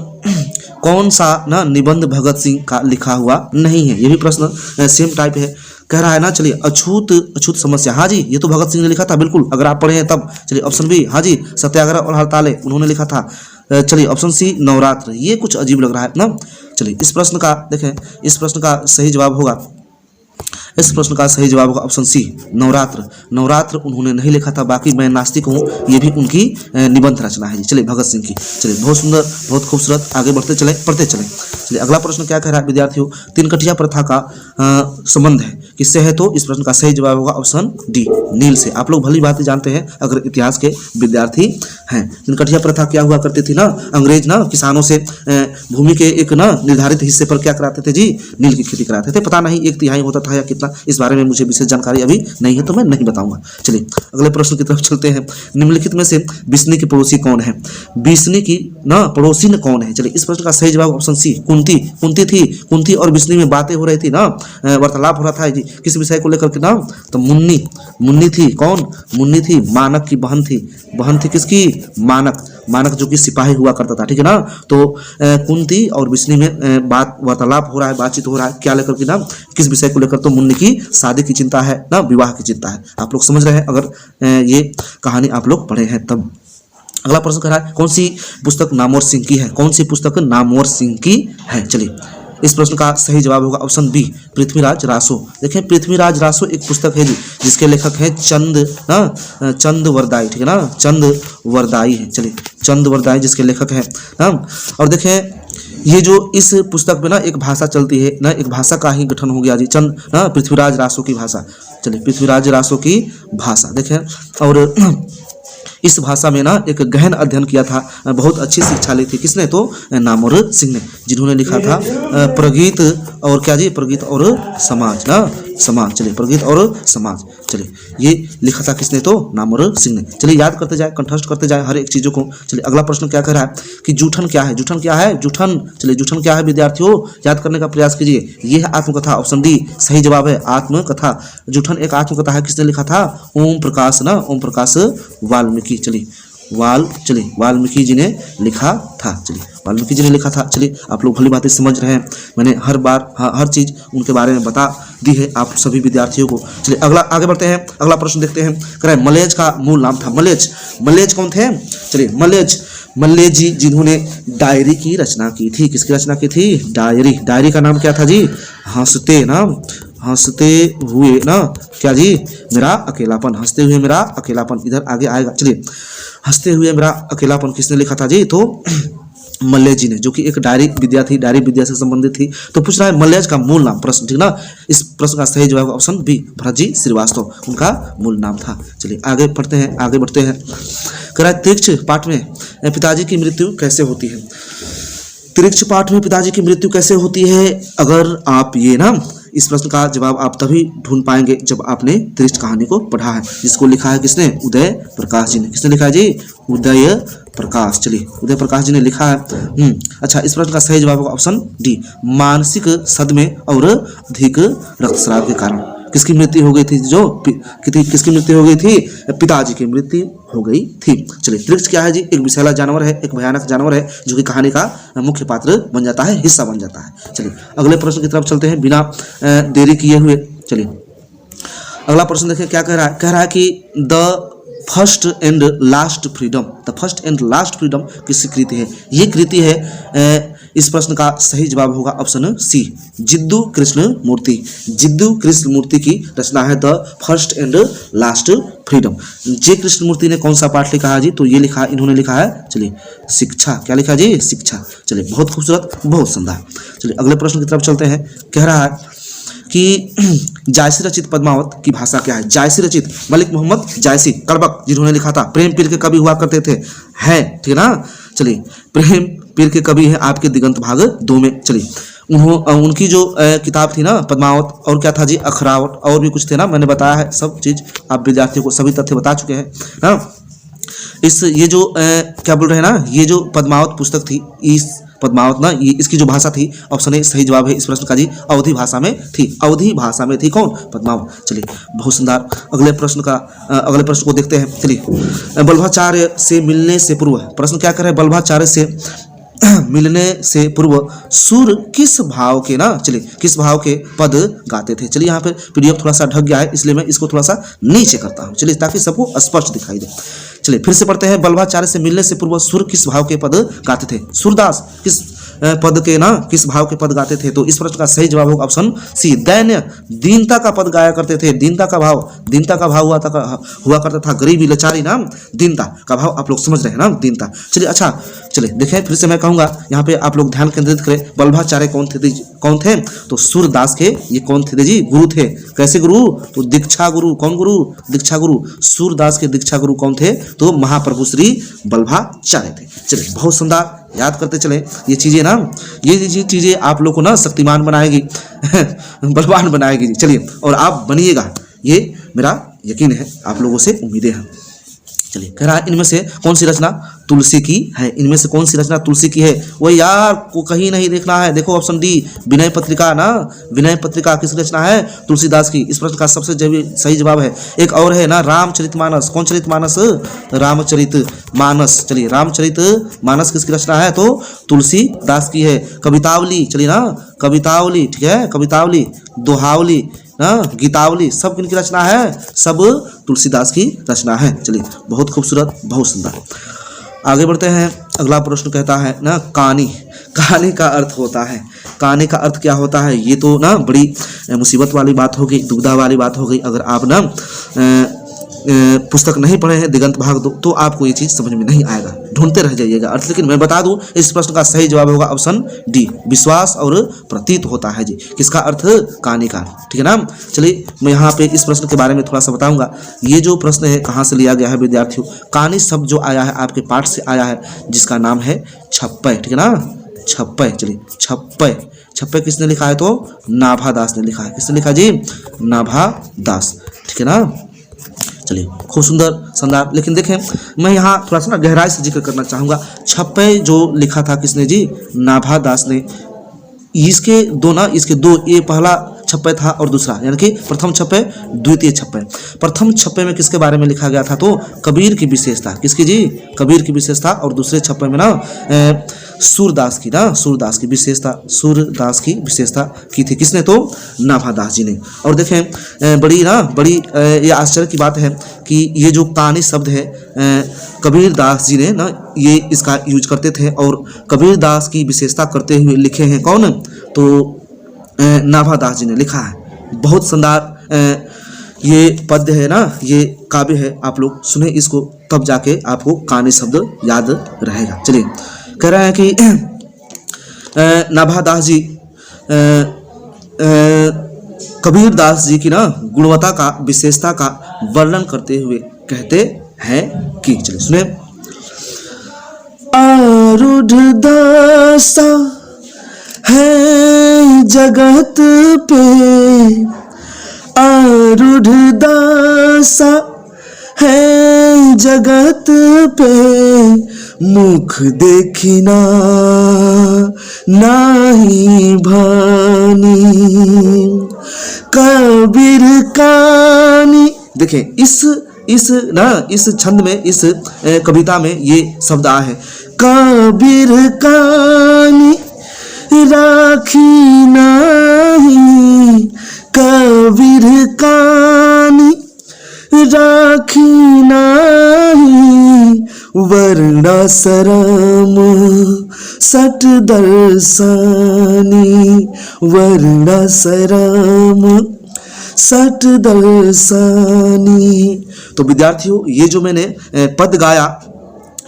कौन सा ना निबंध भगत सिंह का लिखा हुआ नहीं है। ये भी प्रश्न सेम टाइप है, कह रहा है ना। चलिए अछूत समस्या, हाँ जी ये तो भगत सिंह ने लिखा था बिल्कुल, अगर आप पढ़े हैं तब। चलिए ऑप्शन बी, हाँ जी सत्याग्रह और हड़तालें उन्होंने लिखा था। चलिए ऑप्शन सी नवरात्र, ये कुछ अजीब लग रहा है ना। चलिए इस प्रश्न का देखें, इस प्रश्न का सही जवाब होगा ऑप्शन सी नवरात्र उन्होंने नहीं लिखा था। बाकी मैं नास्तिक हूँ, ये भी उनकी निबंध रचना है जी। चलिए भगत सिंह की। चलिए बहुत सुंदर, बहुत खूबसूरत। आगे पढ़ते चले। चलिए अगला प्रश्न क्या कह रहा है विद्यार्थियों, 3 कटिया प्रथा का संबंध है किससे है तो इस प्रश्न का सही जवाब होगा ऑप्शन डी, नील से। आप लोग भली बात जानते हैं अगर इतिहास के विद्यार्थी हैं। 3 कटिया प्रथा क्या हुआ करती थी ना, अंग्रेज ना किसानों से भूमि के एक ना निर्धारित हिस्से पर क्या कराते थे जी, नील की खेती कराते थे। पता नहीं 1/3 होता था या कितना, इस बारे में मुझे विशेष जानकारी अभी नहीं है तो मैं नहीं बताऊंगा। चलिए अगले प्रश्न की तरफ चलते हैं। निम्नलिखित में से बिस्नी की पड़ोसी कौन है, बिस्नी की ना पड़ोसी न कौन है। चलिए इस प्रश्न का सही जवाब ऑप्शन सी, कुंती और बिस्नी में बातें हो रही थी ना, वार्तालाप हो रहा था जी किस विषय को लेकर के ना, तो मुन्नी थी। कौन मुन्नी थी, मानक की बहन थी किसकी, मानक जो कि सिपाही हुआ करता था, ठीक है ना। तो कुंती और विष्णु में बात वार्तालाप हो रहा है, बातचीत हो रहा है, क्या लेकर के ना, किस विषय को लेकर, तो मुन्नी की शादी की चिंता है ना, विवाह की चिंता है। आप लोग समझ रहे हैं अगर ये कहानी आप लोग पढ़े हैं तब। अगला प्रश्न कर रहा है कौन सी पुस्तक नामवर सिंह की है, कौन सी पुस्तक नामवर सिंह की है। चलिए इस प्रश्न का सही जवाब होगा ऑप्शन बी, पृथ्वीराज रासो। देखें पृथ्वीराज रासो एक पुस्तक है जी, जिसके लेखक हैं चंद वरदाई, ठीक है ना, चंद वरदाई है। चलिए चंद वरदाई जिसके लेखक हैं ना। और देखें ये जो इस पुस्तक में ना एक भाषा चलती है ना, एक भाषा का ही गठन हो गया जी, पृथ्वीराज रासो की भाषा। चलिए पृथ्वीराज रासो की भाषा देखें, और इस भाषा में ना एक गहन अध्ययन किया था, बहुत अच्छी शिक्षा ली थी किसने, तो नामवर सिंह ने, जिन्होंने लिखा था प्रगीत और क्या जी, प्रगीत और समाज ना, समाज। चलिए प्रगीत और समाज, चलिए ये लिखा था किसने, तो नामवर सिंह ने। चलिए याद करते जाए, कंठस्थ करते जाए हर एक चीज़ों को। चलिए अगला प्रश्न क्या कह रहा है कि जूठन क्या है, जूठन क्या है, जूठन। चलिए जूठन क्या है विद्यार्थियों, याद करने का प्रयास कीजिए। ये है आत्मकथा, ऑप्शन डी सही जवाब है, आत्मकथा। जूठन एक आत्मकथा है, किसने लिखा था, ओम प्रकाश ना, ओम प्रकाश वाल्मीकि। चलिए वाल्मीकि जी ने लिखा था। चलिए वाल्मीकि जी ने लिखा था। चलिए आप लोग भली बातें समझ रहे हैं, मैंने हर बार हर चीज़ उनके बारे में बता दी है आप सभी विद्यार्थियों को। चलिए अगला आगे बढ़ते हैं, अगला प्रश्न देखते हैं। कह मलेज का मूल नाम था, मलेज कौन थे। चलिए मल्लेज जी जिन्होंने डायरी की रचना की थी, किसकी रचना की थी, डायरी का नाम क्या था जी, हंसते हुए ना, क्या जी, मेरा अकेलापन, हंसते हुए मेरा अकेलापन, इधर आगे आएगा। चलिए हंसते हुए मेरा अकेलापन किसने लिखा था जी, तो मल्लेज जी ने, जो कि एक डायरी विद्या थी, डायरी विद्या से संबंधित थी। तो पूछ रहा है मल्लेज का मूल नाम, प्रश्न, ठीक ना। इस प्रश्न का सही जवाब ऑप्शन बी, भरत जी श्रीवास्तव, उनका मूल नाम था। चलिए आगे बढ़ते हैं। कह रहा है तीक्ष्ण पाठ में पिताजी की मृत्यु कैसे होती है। तीक्ष्ण पाठ में पिताजी की मृत्यु कैसे होती है, अगर आप ये ना, इस प्रश्न का जवाब आप तभी ढूंढ पाएंगे जब आपने तीक्ष्ण कहानी को पढ़ा है, जिसको लिखा है किसने, उदय प्रकाश जी ने। किसने लिखा है जी, उदय प्रकाश। चलिए उदय प्रकाश जी ने लिखा है। अच्छा इस प्रश्न का सही जवाब होगा ऑप्शन डी, मानसिक सदमे और अधिक रक्तस्राव के कारण किसकी मृत्यु हो गई थी, किसकी मृत्यु हो गई थी, पिताजी की मृत्यु हो गई थी। चलिए तीक्ष्ण क्या है जी, एक विषैला जानवर है, एक भयानक जानवर है, जो कि कहानी का मुख्य पात्र बन जाता है, हिस्सा बन जाता है। चलिए अगले प्रश्न की तरफ चलते हैं बिना देरी किए हुए। चलिए अगला प्रश्न देखिए क्या कह रहा है कि the First and Last freedom किसकी कृति है। ये कृति है, इस प्रश्न का सही जवाब होगा ऑप्शन सी, जिद्दू कृष्ण मूर्ति की रचना है the First and Last Freedom. J Krishnamurti ने कौन सा पाठ लिखा है जी, तो ये इन्होंने लिखा है, चलिए शिक्षा। क्या लिखा जी, शिक्षा। चलिए बहुत खूबसूरत, बहुत शानदार। चलिए अगले प्रश्न की तरफ चलते हैं। कह रहा है कि जायसी रचित पद्मावत की भाषा क्या है। जायसी रचित मलिक मोहम्मद जायसी कड़बक जिन्होंने लिखा था, प्रेम पीर के कवि हुआ करते थे, है ठीक है ना। चलिए प्रेम पीर के कवि हैं आपके दिगंत भाग 2 में। चलिए उनकी जो किताब थी ना पद्मावत, और क्या था जी, अखरावट, और भी कुछ थे ना, मैंने बताया है सब चीज़, आप विद्यार्थियों को सभी तथ्य बता चुके हैं ना। ये जो क्या बोल रहे हैं ना, ये जो पद्मावत पुस्तक थी, इस पद्मावत ना, ये इसकी जो भाषा थी, ऑप्शन ए सही जवाब है इस प्रश्न का जी, अवधी भाषा में थी कौन, पद्मावत। चलिए बहुत सुंदर। अगले प्रश्न को देखते हैं। चलिए बल्भाचार्य से मिलने से पूर्व, प्रश्न क्या कर रहे हैं, बल्भाचार्य से मिलने से पूर्व सूर किस भाव के ना, चलिए किस भाव के पद गाते थे। चलिए यहाँ पे पीडीएफ थोड़ा सा ढक गया है, इसलिए मैं इसको थोड़ा सा नीचे करता हूँ, चलिए ताकि सबको स्पष्ट दिखाई दे। चलिए फिर से पढ़ते हैं, बल्भाचार्य से मिलने से पूर्व सुर किस भाव के पद गाते थे। सूरदास किस पद के ना, किस भाव के पद गाते थे, तो इस प्रश्न का सही जवाब होगा ऑप्शन सी, दैन्य दीनता का पद गाया करते थे। दीनता का भाव हुआ करता था, गरीबी लाचारी ना, दीनता का भाव आप लोग समझ रहे हैं ना, दीनता। चलिए अच्छा, चलिए देखें फिर से मैं कहूँगा, यहाँ पे आप लोग ध्यान केंद्रित करें। बल्भाचार्य कौन थे, तो सूरदास के ये कौन थे जी, गुरु थे। कैसे गुरु, तो दीक्षा गुरु। कौन गुरु, दीक्षा गुरु। सूरदास के दीक्षा गुरु कौन थे, तो महाप्रभु श्री बल्भाचार्य थे। चलिए बहुत शानदार, याद करते चले ये चीज़ें ना, ये चीज़ें आप लोग को ना शक्तिमान बनाएगी बलवान बनाएगी। चलिए और आप बनिएगा, ये मेरा यकीन है, आप लोगों से उम्मीदें हैं। चलिए कह रहा है इनमें से कौन सी रचना तुलसी की है, इनमें से कौन सी रचना तुलसी की है। वो यार को कहीं नहीं देखना है, देखो ऑप्शन डी विनय पत्रिका ना, विनय पत्रिका किस रचना है, तुलसीदास की। इस प्रश्न का सबसे सही जवाब है। एक और है ना रामचरितमानस, कौन चरितमानस, रामचरितमानस। चलिए रामचरितमानस किसकी रचना है, तो तुलसीदास की है। कवितावली, चलिए ना कवितावली, ठीक है, कवितावली, दोहावली, गीतावली, सब किनकी रचना है, सब तुलसीदास की रचना है। चलिए बहुत खूबसूरत, बहुत सुंदर। आगे बढ़ते हैं। अगला प्रश्न कहता है ना कहानी, कहानी का अर्थ होता है, कहानी का अर्थ क्या होता है। ये तो ना बड़ी मुसीबत वाली बात हो गई, दुविधा वाली बात हो गई। अगर आप ना पुस्तक नहीं पढ़े हैं दिगंत भाग 2 तो आपको ये चीज़ समझ में नहीं आएगा, ढूंढते रह जाइएगा अर्थ। लेकिन मैं बता दूं इस प्रश्न का सही जवाब होगा ऑप्शन डी विश्वास और प्रतीत होता है जी। किसका अर्थ, कहानी का, ठीक है ना। चलिए मैं यहाँ पे इस प्रश्न के बारे में थोड़ा सा बताऊंगा। ये जो प्रश्न है कहाँ से लिया गया है विद्यार्थियों, कहानी शब्द जो आया है आपके पाठ से आया है, जिसका नाम है छप्पय, ठीक है ना, छप्पय। चलिए छप्पय किसने लिखा है, तो नाभादास ने लिखा है। किसने लिखा जी, नाभादास, ठीक है ना। चलिए खूब सुंदर शानदार। लेकिन देखें मैं यहाँ थोड़ा सा ना गहराई से जिक्र करना चाहूँगा। छप्पय जो लिखा था किसने जी, नाभादास ने। इसके दो, ये पहला छप्पय था और दूसरा, यानी कि प्रथम छप्पय द्वितीय छप्पय। प्रथम छप्पय में किसके बारे में लिखा गया था, तो कबीर की विशेषता, किसकी जी, कबीर की विशेषता। और दूसरे छप्पय में ना सूरदास की विशेषता, सूरदास की विशेषता की थी। किसने, तो नाभादास जी ने। और देखें बड़ी ये आश्चर्य की बात है कि ये जो कहानी शब्द है कबीर दास जी ने ना ये इसका यूज करते थे, और कबीर दास की विशेषता करते हुए लिखे हैं कौन, तो नाभादास जी ने लिखा है। बहुत शानदार ये पद्य है ना, ये काव्य है। आप लोग सुने इसको, तब जाके आपको कहानी शब्द याद रहेगा। चलिए कह रहे हैं कि नाभादास जी कबीर दास जी की ना गुणवत्ता का, विशेषता का वर्णन करते हुए कहते हैं कि, चलिए सुने। आरूढ़ दासा है जगत पे, आरूढ़ दासा है जगत पे, मुख देखिना नाही भानी, कबीर कानी। देखें इस छंद में, इस कविता में ये शब्द आए हैं, कबीर कानी राखी नाही, कबीर कानी राखी नाही, वर्णाश्रम सट दर्शनी, वर्णाश्रम सट दर्शनी। तो विद्यार्थियों ये जो मैंने पद गाया,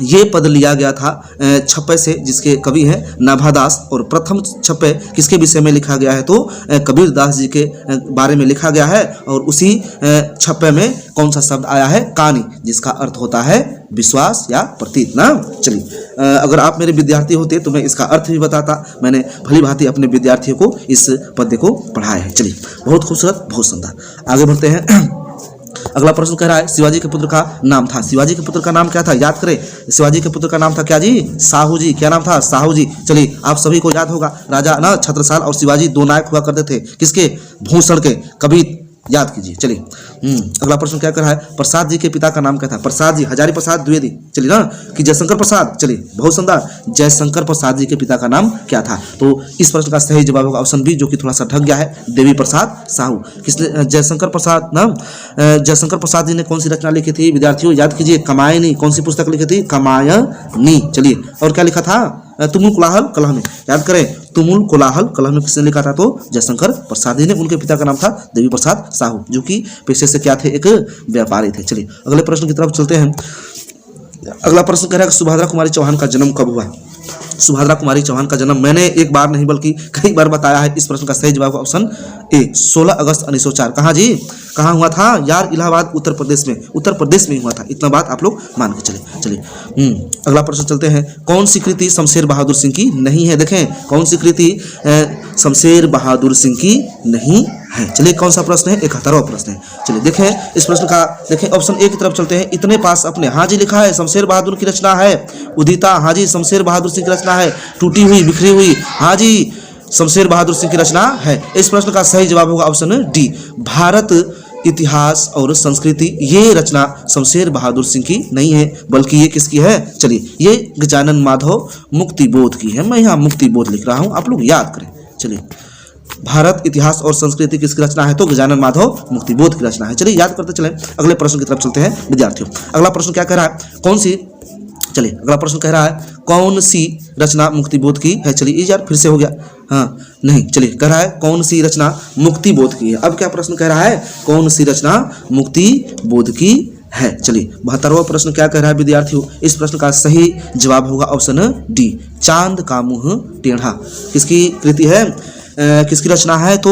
ये पद लिया गया था छप्पय से, जिसके कवि हैं नाभादास। और प्रथम छप्पय किसके विषय में लिखा गया है, तो कबीर दास जी के बारे में लिखा गया है। और उसी छप्पय में कौन सा शब्द आया है, कानी, जिसका अर्थ होता है विश्वास या प्रतीत ना। चलिए अगर आप मेरे विद्यार्थी होते तो मैं इसका अर्थ भी बताता। मैंने भली भांति अपने विद्यार्थियों को इस पद्य को पढ़ाया है। चलिए बहुत खूबसूरत, बहुत सुंदर। आगे बढ़ते हैं। अगला प्रश्न कह रहा है शिवाजी के पुत्र का नाम था, शिवाजी के पुत्र का नाम क्या था, याद करें। शिवाजी के पुत्र का नाम था क्या जी, साहू जी। क्या नाम था, साहू जी। चलिए आप सभी को याद होगा, राजा ना छत्रसाल और शिवाजी दो नायक हुआ करते थे, किसके, भूषण के। कभी याद कीजिए। चलिए अगला प्रश्न क्या कर रहा है, प्रसाद जी के पिता का नाम क्या था, प्रसाद जी, हजारी प्रसाद द्विवेदी, चलिए ना, कि जयशंकर प्रसाद। चलिए बहुत शानदार, जयशंकर प्रसाद जी के पिता का नाम क्या था। तो इस प्रश्न का सही जवाब होगा ऑप्शन बी, जो कि थोड़ा सा ढक गया है, देवी प्रसाद साहू। किसने, जयशंकर प्रसाद ना, जयशंकर प्रसाद जी ने कौन सी रचना लिखी थी विद्यार्थियों, याद कीजिए, कमायनी। कौन सी पुस्तक लिखी थी, कमायनी। चलिए और क्या लिखा था, तुमुल कोलाहल कलह में, याद करें, तुमुल कोलाहल कलह में किसने लिखा था, तो जयशंकर प्रसाद जी ने। उनके पिता का नाम था देवी प्रसाद साहू, जो कि पेशे से क्या थे, एक व्यापारी थे। चलिए अगले प्रश्न की तरफ चलते हैं। अगला प्रश्न कह रहा है सुभद्रा कुमारी चौहान का जन्म कब हुआ। सुभद्रा कुमारी चौहान का जन्म मैंने एक बार नहीं बल्कि कई बार बताया है। इस प्रश्न का सही जवाब ऑप्शन ए, 16 अगस्त 1904। कहाँ जी, कहाँ हुआ था यार, इलाहाबाद उत्तर प्रदेश में, उत्तर प्रदेश में हुआ था। इतना बात आप लोग मान के चलिए। अगला प्रश्न चलते हैं। कौन सी कृति शमशेर बहादुर सिंह की नहीं है। देखें कौन सी कृति शमशेर बहादुर सिंह की नहीं है। चलिए कौन सा प्रश्न है? 71वां प्रश्न है। चलिए देखें इस प्रश्न का, देखें ऑप्शन ए की तरफ चलते हैं। इतने पास अपने, हाँ जी लिखा है, शमशेर बहादुर की रचना है। उदिता, हाँ जी शमशेर बहादुर सिंह की रचना है। टूटी हुई, बिखरी हुई, हाँ जी शमशेर बहादुर सिंह की रचना है। इस प्रश्न का सही जवाब होगा ऑप्शन डी, भारत इतिहास और संस्कृति। ये रचना शमशेर बहादुर सिंह की नहीं है, बल्कि ये किसकी है? चलिए ये गजानन माधव मुक्तिबोध की है। मैं यहाँ मुक्तिबोध लिख रहा हूँ, आप लोग याद करें। चलिए भारत इतिहास और संस्कृति किसकी रचना है? तो गजानन माधव मुक्तिबोध की रचना है। चलिए याद करते चलें, अगले प्रश्न की तरफ चलते हैं विद्यार्थियों। अगला प्रश्न क्या कह रहा है? कौन सी, चलिए अगला प्रश्न कह रहा है कौन सी रचना मुक्तिबोध की है? चलिए ये यार फिर से हो गया, हाँ नहीं, चलिए कह रहा है कौन सी रचना मुक्तिबोध की है। अब क्या प्रश्न कह रहा है? कौन सी रचना मुक्तिबोध की है। चलिए 72वां प्रश्न क्या कह रहा है विद्यार्थियों? इस प्रश्न का सही जवाब होगा ऑप्शन डी, चांद का मुंह टेढ़ा। किसकी कृति है? किसकी रचना है? तो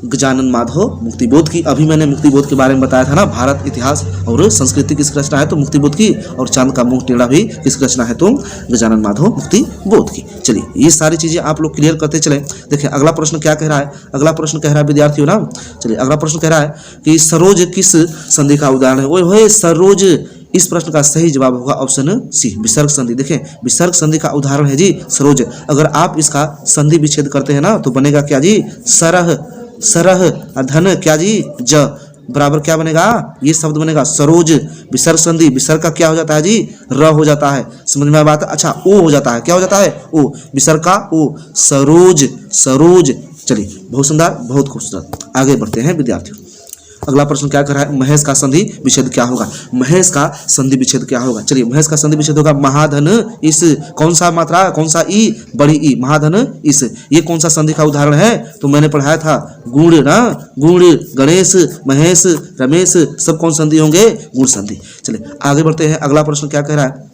गजानन माधव मुक्तिबोध की। अभी मैंने मुक्तिबोध के बारे में बताया था ना, भारत इतिहास और संस्कृति किसकी रचना है? तो मुक्तिबोध की। और चांद का मुंह टेढ़ा भी किसकी रचना है? तो गजानन माधव मुक्तिबोध की। चलिए ये सारी चीजें आप लोग क्लियर करते चले। देखिए अगला प्रश्न क्या कह रहा है? अगला प्रश्न कह रहा है विद्यार्थियों ना, चलिए अगला प्रश्न कह रहा है कि सरोज किस संधि का उदाहरण है? ओए होए सरोज, इस प्रश्न का सही जवाब होगा ऑप्शन सी, विसर्ग संधि। देखें विसर्ग संधि का उदाहरण है जी सरोज। अगर आप इसका संधि विच्छेद करते हैं ना तो बनेगा क्या जी? सरह, सरह धन क्या जी? ज बराबर क्या बनेगा? ये शब्द बनेगा सरोज। विसर्ग संधि, विसर्ग का क्या हो जाता है जी? र हो जाता है। समझ में बात है? अच्छा ओ हो जाता है, क्या हो जाता है? ओ, विसर्ग का ओ, सरोज, सरोज। चलिए बहुत सुंदर, बहुत खूबसूरत। आगे बढ़ते हैं विद्यार्थियों। अगला प्रश्न क्या कर रहा है? महेश का संधि विच्छेद क्या होगा? महेश का संधि विच्छेद क्या होगा? चलिए महेश का संधि विच्छेद होगा महाधन इस। कौन सा मात्रा? कौन सा ई? बड़ी ई, महाधन इस। ये कौन सा संधि का उदाहरण है? तो मैंने पढ़ाया था गुण ना, गुण, गणेश, महेश, रमेश, सब कौन संधि होंगे? गुण संधि। चलिए आगे बढ़ते हैं। अगला प्रश्न क्या कह रहा है?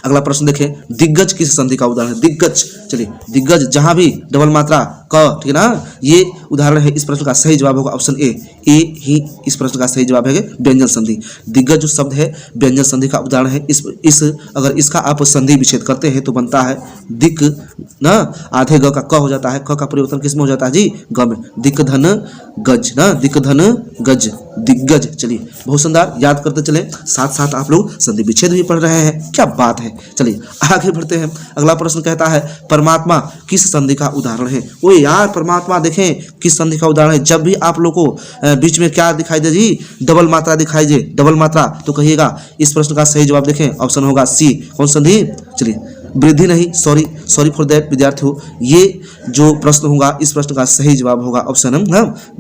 अगला प्रश्न देखें, दिग्गज किस संधि का उदाहरण है? दिग्गज, चलिए दिग्गज जहां भी डबल मात्रा क, ठीक है ना, ये उदाहरण है। इस प्रश्न का सही जवाब होगा ऑप्शन ए, ए ही इस प्रश्न का सही जवाब है व्यंजन संधि। दिग्गज जो शब्द है व्यंजन संधि का उदाहरण है। इस अगर इसका आप संधि विच्छेद करते हैं तो बनता है दिक ना, आधे ग का क हो जाता है, क का परिवर्तन किस में हो जाता है जी? ग में। दिक धन गज ना, दिक धन गज, दिग्गज। चलिए बहुत सुंदर, याद करते चले, साथ साथ आप लोग संधि विच्छेद भी पढ़ रहे हैं, क्या बात है। चलिए आगे बढ़ते हैं। अगला प्रश्न कहता है परमात्मा किस संधि का उदाहरण है? वो यार परमात्मा देखें किस संधि का उदाहरण है? जब भी आप लोग को बीच में क्या दिखाई दे जी? डबल मात्रा दिखाई दे, डबल मात्रा, तो कहिएगा इस प्रश्न का सही जवाब देखें ऑप्शन होगा सी। कौन संधि? चलिए वृद्धि नहीं, सॉरी फॉर दैट विद्यार्थियों, ये जो प्रश्न होगा इस प्रश्न का सही जवाब होगा ऑप्शन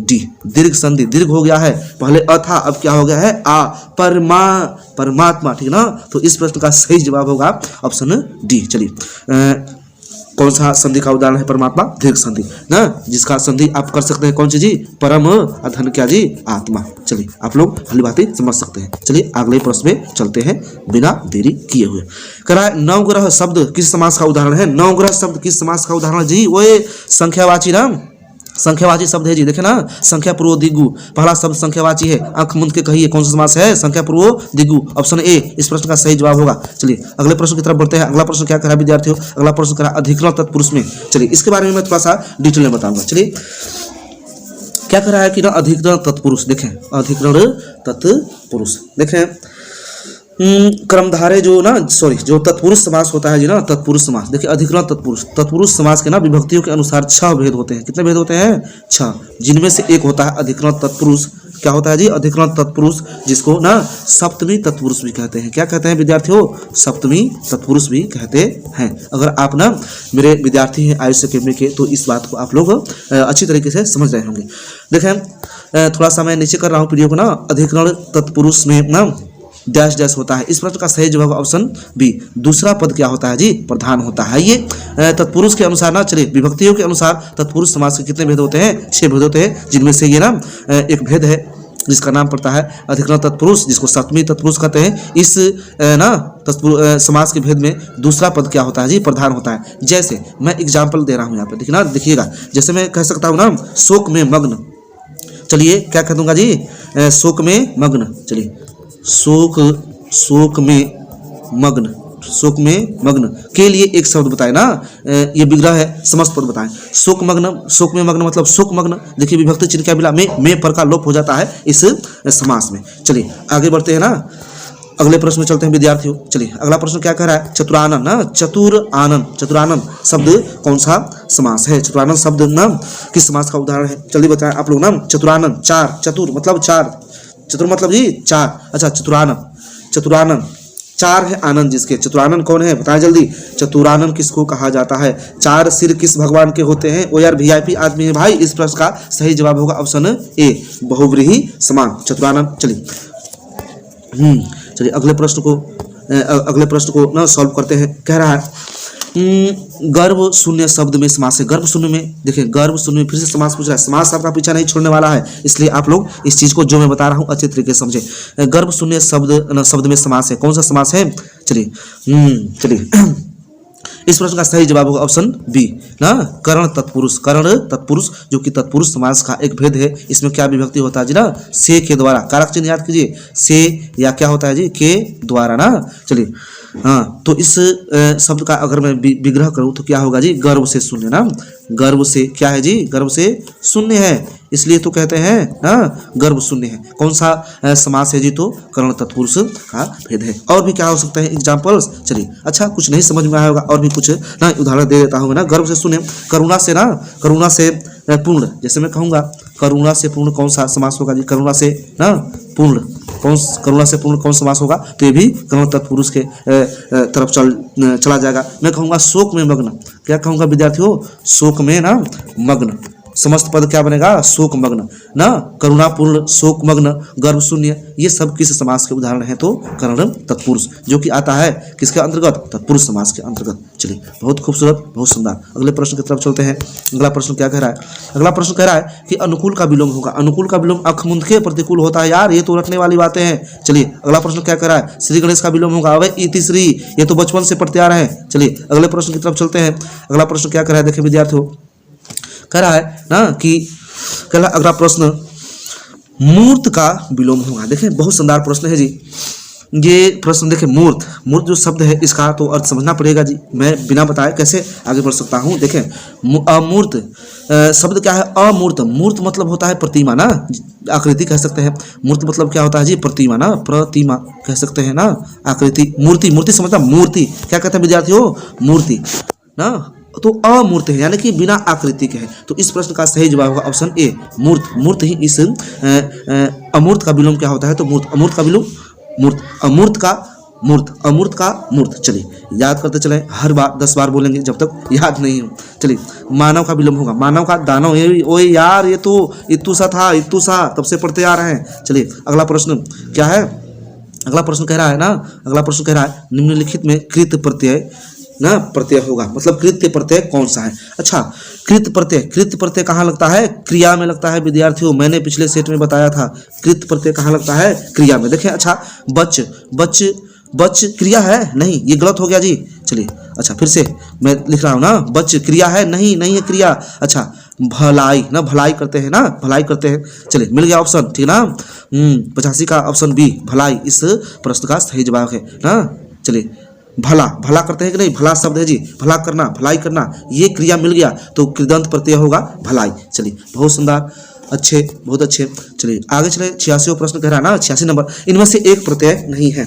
डी, दीर्घ संधि। दीर्घ हो गया है, पहले अ था, अब क्या हो गया है? आ, परमात्मा, ठीक ना। तो इस प्रश्न का सही जवाब होगा ऑप्शन डी। चलिए कौन सा संधि का उदाहरण है परमात्मा? दीर्घ संधि ना, जिसका संधि आप कर सकते हैं कौन सी जी? परम अधन क्या जी? आत्मा। चलिए आप लोग भली बातें समझ सकते हैं। चलिए अगले प्रश्न में चलते हैं बिना देरी किए हुए। कह रहा है नवग्रह शब्द किस समास का उदाहरण है? नवग्रह शब्द किस समास का उदाहरण जी? वो संख्यावाची ना, संख्यावाची शब्द है जी। देखे ना, संख्या पूर्व दिगु, पहला शब्द संख्यावाची है। आंख मूंद के कहिए कौन सा समास है? संख्या पूर्व दिगु, ऑप्शन ए इस प्रश्न का सही जवाब होगा। चलिए अगले प्रश्न की तरफ बढ़ते हैं। अगला प्रश्न क्या कह रहा है विद्यार्थियों? अगला प्रश्न कह रहा है अधिकरण तत्पुरुष में। चलिए इसके बारे में मैं थोड़ा सा डिटेल में बताऊंगा। चलिए क्या कह रहा है कि ना अधिकरण तत्पुरुष, देखें अधिकरण तत्पुरुष, देखें क्रमधारे जो ना, जो तत्पुरुष समास होता है जी ना, तत्पुरुष समास। देखिए अधिकरण तत्पुरुष, तत्पुरुष समास के ना विभक्तियों के अनुसार 6 भेद होते हैं। कितने भेद होते हैं? 6, जिनमें से एक होता है अधिकरण तत्पुरुष। क्या होता है जी? अधिकरण तत्पुरुष, जिसको ना सप्तमी तत्पुरुष भी कहते हैं। क्या कहते हैं विद्यार्थियों? सप्तमी तत्पुरुष भी कहते हैं। अगर आप ना मेरे विद्यार्थी हैं आयुष अकेडमी के तो इस बात को आप लोग अच्छी तरीके से समझ रहे होंगे। देखें थोड़ा सा मैं नीचे कर रहा हूँ वीडियो को ना। अधिकरण तत्पुरुष में ना डैश डैश होता है। इस प्रश्न का सही जवाब ऑप्शन बी, दूसरा पद क्या होता है जी? प्रधान होता है। ये तत्पुरुष के अनुसार ना, चलिए विभक्तियों के अनुसार तत्पुरुष समास के कितने भेद होते हैं? 6 भेद होते हैं, जिनमें से ये ना एक भेद है जिसका नाम पड़ता है अधिकरण तत्पुरुष, जिसको सप्तमी तत्पुरुष कहते हैं। इस ना समास के भेद में दूसरा पद क्या होता है जी? प्रधान होता है। जैसे मैं एग्जाम्पल दे रहा हूँ यहाँ पे, देखिए ना, देखिएगा। जैसे मैं कह सकता हूँ ना शोक में मग्न, चलिए क्या कह दूंगा जी? शोक में मग्न। चलिए शोक में मग्न, शोक में मग्न के लिए एक शब्द बताए ना, ये विग्रह है, समस्त पद बताएं। शोक मग्न, शोक में मग्न मतलब शोक मग्न। देखिए विभक्ति चिन्ह क्या मिला, में पर का लोप हो जाता है इस समास में। चलिए आगे बढ़ते हैं ना, अगले प्रश्न में चलते हैं विद्यार्थियों। चलिए अगला प्रश्न क्या कह रहा है, चतुरानन ना, चतुर आनंद, चतुरानन शब्द कौन सा समास है, चतुरानन शब्द ना किस समास का उदाहरण है, जल्दी बताएं आप लोग ना। चतुरानन, चार, चतुर मतलब चार, चतुर मतलब जी चार, अच्छा चतुरानन, चतुरानन चार है आनंद जिसके, चतुरानन कौन है बताएं जल्दी। चतुरानन किसको कहा जाता है, चार सिर किस भगवान के होते हैं, वो यार वीआईपी आदमी है भाई। इस प्रश्न का सही जवाब होगा ऑप्शन ए, बहुव्रीहि समान, चतुरानन। चलिए चलिए अगले प्रश्न को ना सॉल्व करते हैं। कह रहा है गर्भ शून्य शब्द में समास है, गर्भ शून्य में, देखिए गर्भ शून्य में फिर से समास पूछ रहा है, समास आपका पीछा नहीं छोड़ने वाला है, इसलिए आप लोग इस चीज को जो मैं बता रहा हूं अच्छे तरीके से समझे। गर्भ शून्य शब्द में समास है, कौन सा समास है, चलिए इस प्रश्न का सही जवाब होगा ऑप्शन बी ना, करण तत्पुरुष, करण तत्पुरुष जो कि तत्पुरुष समास का एक भेद है। इसमें क्या विभक्ति होता है जी ना, से के द्वारा, कारक चिन्ह याद कीजिए, से या क्या होता है जी, के द्वारा ना। चलिए हाँ, तो इस शब्द का अगर मैं विग्रह करूं तो क्या होगा जी, गर्भ से शून्य ना, गर्भ से क्या है जी, गर्भ से शून्य है, इसलिए तो कहते हैं ना गर्भ शून्य है। कौन सा समास है जी, तो करण तत्पुरुष का भेद है। और भी क्या हो सकता है एग्जाम्पल्स, चलिए अच्छा कुछ नहीं समझ में आया होगा और भी कुछ ना उदाहरण दे देता हूँ ना। गर्भ से शून्य, करुणा से ना, करुणा से पूर्ण, जैसे मैं कहूँगा करुणा से पूर्ण कौन सा समास होगा जी, करुणा से ना पूर्ण, करुणा से पूर्ण कौन समास होगा, तो ये भी करण तत्पुरुष के तरफ चला जाएगा। मैं कहूँगा शोक में मग्न, क्या कहूँगा विद्यार्थियों, शोक में ना मग्न, समस्त पद क्या बनेगा, शोक मग्न ना, करुणापूर्ण, शोक मग्न, गर्भ शून्य, ये सब किस समास के उदाहरण हैं, तो करण तत्पुरुष जो कि आता है किसके अंतर्गत, तत्पुरुष समास के अंतर्गत। चलिए बहुत खूबसूरत, बहुत सुंदर। अगले प्रश्न की तरफ चलते हैं। अगला प्रश्न क्या कह रहा है, अगला प्रश्न कह रहा है कि अनुकूल का विलोम होगा, अनुकूल का विलोम अखमुंद के प्रतिकूल होता है यार, ये तो रखने वाली बातें हैं। चलिए अगला प्रश्न क्या कह रहा है, श्री गणेश का विलोम होगा, अबे इति श्री, ये तो बचपन से पढ़ते आ रहे हैं। चलिए अगले प्रश्न की तरफ चलते हैं। अगला प्रश्न क्या कह रहा है, देखिए विद्यार्थियों, कह रहा है ना कि अगला प्रश्न मूर्त का विलोम होगा। देखें बहुत शानदार प्रश्न है जी ये प्रश्न। देखें मूर्त, मूर्त जो शब्द है इसका तो अर्थ समझना पड़ेगा जी, मैं बिना बताए कैसे आगे बढ़ सकता हूँ। देखें अमूर्त शब्द क्या है, अमूर्त, मूर्त मतलब होता है प्रतिमा ना, आकृति कह सकते हैं। मूर्त मतलब क्या होता है जी, प्रतिमा ना, प्रतिमा कह सकते हैं ना, आकृति, मूर्ति, मूर्ति समझता, मूर्ति क्या कहते हैं विद्यार्थियों, मूर्ति ना, तो अमूर्त है यानी कि बिना आकृति के है। तो इस प्रश्न का सही जवाब होगा ऑप्शन ए, मूर्त। मूर्त ही इस अमूर्त का विलोम क्या होता है, तो मूर्त, अमूर्त का विलोम मूर्त, अमूर्त का मूर्त, अमूर्त का मूर्त। चलिए याद करते चले, हर बार 10 बार बोलेंगे जब तक याद नहीं हो। चलिए मानव का विलोम होगा, मानव का दानव, ओए यार ये तो इत्तू सा था, इत्तू सा तब से पढ़ते आ रहे हैं। चलिए अगला प्रश्न क्या है, अगला प्रश्न कह रहा है ना, अगला प्रश्न कह रहा है निम्नलिखित में कृत प्रत्यय ना प्रत्यय होगा, मतलब कृत्य प्रत्यय कौन सा है। अच्छा कृत प्रत्यय, कृत प्रत्यय कहाँ लगता है, क्रिया में लगता है विद्यार्थियों, मैंने पिछले सेट में बताया था कृत प्रत्यय कहाँ लगता है, क्रिया में। देखें अच्छा बच, बच, बच क्रिया है, नहीं ये गलत हो गया जी। चलिए अच्छा फिर से मैं लिख रहा हूँ ना, बच क्रिया है, नहीं नहीं है क्रिया। अच्छा भलाई ना, भलाई करते हैं ना, भलाई करते हैं। चलिए मिल गया ऑप्शन, ठीक ना, 85 का ऑप्शन बी भलाई इस प्रश्न का सही जवाब है ना। चलिए भला, भला करते हैं कि नहीं, भला शब्द है जी, भला करना, भलाई करना, ये क्रिया मिल गया तो कृदंत प्रत्यय होगा भलाई। चलिए बहुत सुंदर, अच्छे, बहुत अच्छे। चलिए आगे चले, 86वां प्रश्न कह रहा है ना, 86 नंबर, इनमें से एक प्रत्यय नहीं है,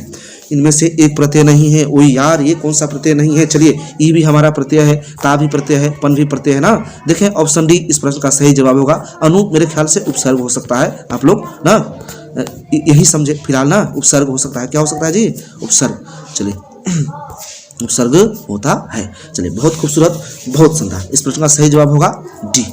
इनमें से एक प्रत्यय नहीं है, ओ यार ये कौन सा प्रत्यय नहीं है। चलिए ई भी हमारा प्रत्यय है, ता भी प्रत्यय है, पन भी प्रत्यय है ना। देखें ऑप्शन डी इस प्रश्न का सही जवाब होगा। अनु मेरे ख्याल से उपसर्ग हो सकता है, आप लोग ना यही समझे फिलहाल ना, उपसर्ग हो सकता है, क्या हो सकता है जी, उपसर्ग। चलिए उपसर्ग होता है। चलिए बहुत खूबसूरत, बहुत शानदार, इस प्रश्न का सही जवाब होगा डी।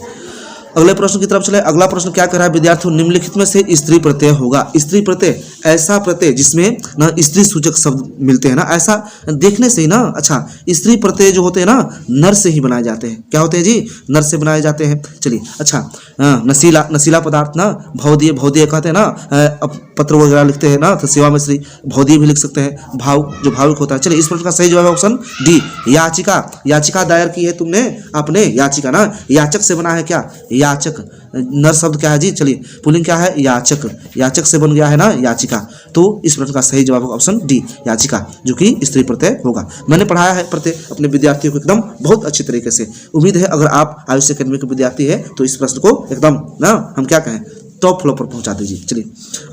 अगले प्रश्न की तरफ चले। अगला प्रश्न क्या कर रहा है विद्यार्थियों, निम्नलिखित में से स्त्री प्रत्यय होगा। स्त्री प्रत्यय ऐसा प्रत्यय जिसमें ना स्त्री सूचक शब्द मिलते हैं ना, ऐसा देखने से ही ना। अच्छा स्त्री प्रत्यय जो होते हैं ना नर से ही बनाए जाते हैं, क्या होते हैं जी, नर से बनाए जाते हैं। चलिए अच्छा नशीला, नशीला पदार्थ ना, भौदीय, भौदीय कहते हैं ना, पत्र वगैरह लिखते हैं ना तो सेवा में श्री, भौदीय भी लिख सकते हैं, भाव जो भावुक होता है। चलिए इस प्रश्न का सही जवाब है ऑप्शन डी याचिका। याचिका दायर की है तुमने, आपने याचिका ना, याचक से बना है क्या, याचक, नर शब्द क्या है जी, चलिए पुल्लिंग क्या है, याचक, याचक से बन गया है ना याचिका, तो इस प्रश्न का सही जवाब होगा ऑप्शन डी याचिका, जो कि स्त्री प्रत्यय होगा। मैंने पढ़ाया है प्रत्यय अपने विद्यार्थियों को एकदम बहुत अच्छी तरीके से। उम्मीद है अगर आप आयुष अकेडमी के विद्यार्थी है तो इस प्रश्न को एकदम ना हम क्या कहें टॉप फ्लोर पर पहुंचा दीजिए। चलिए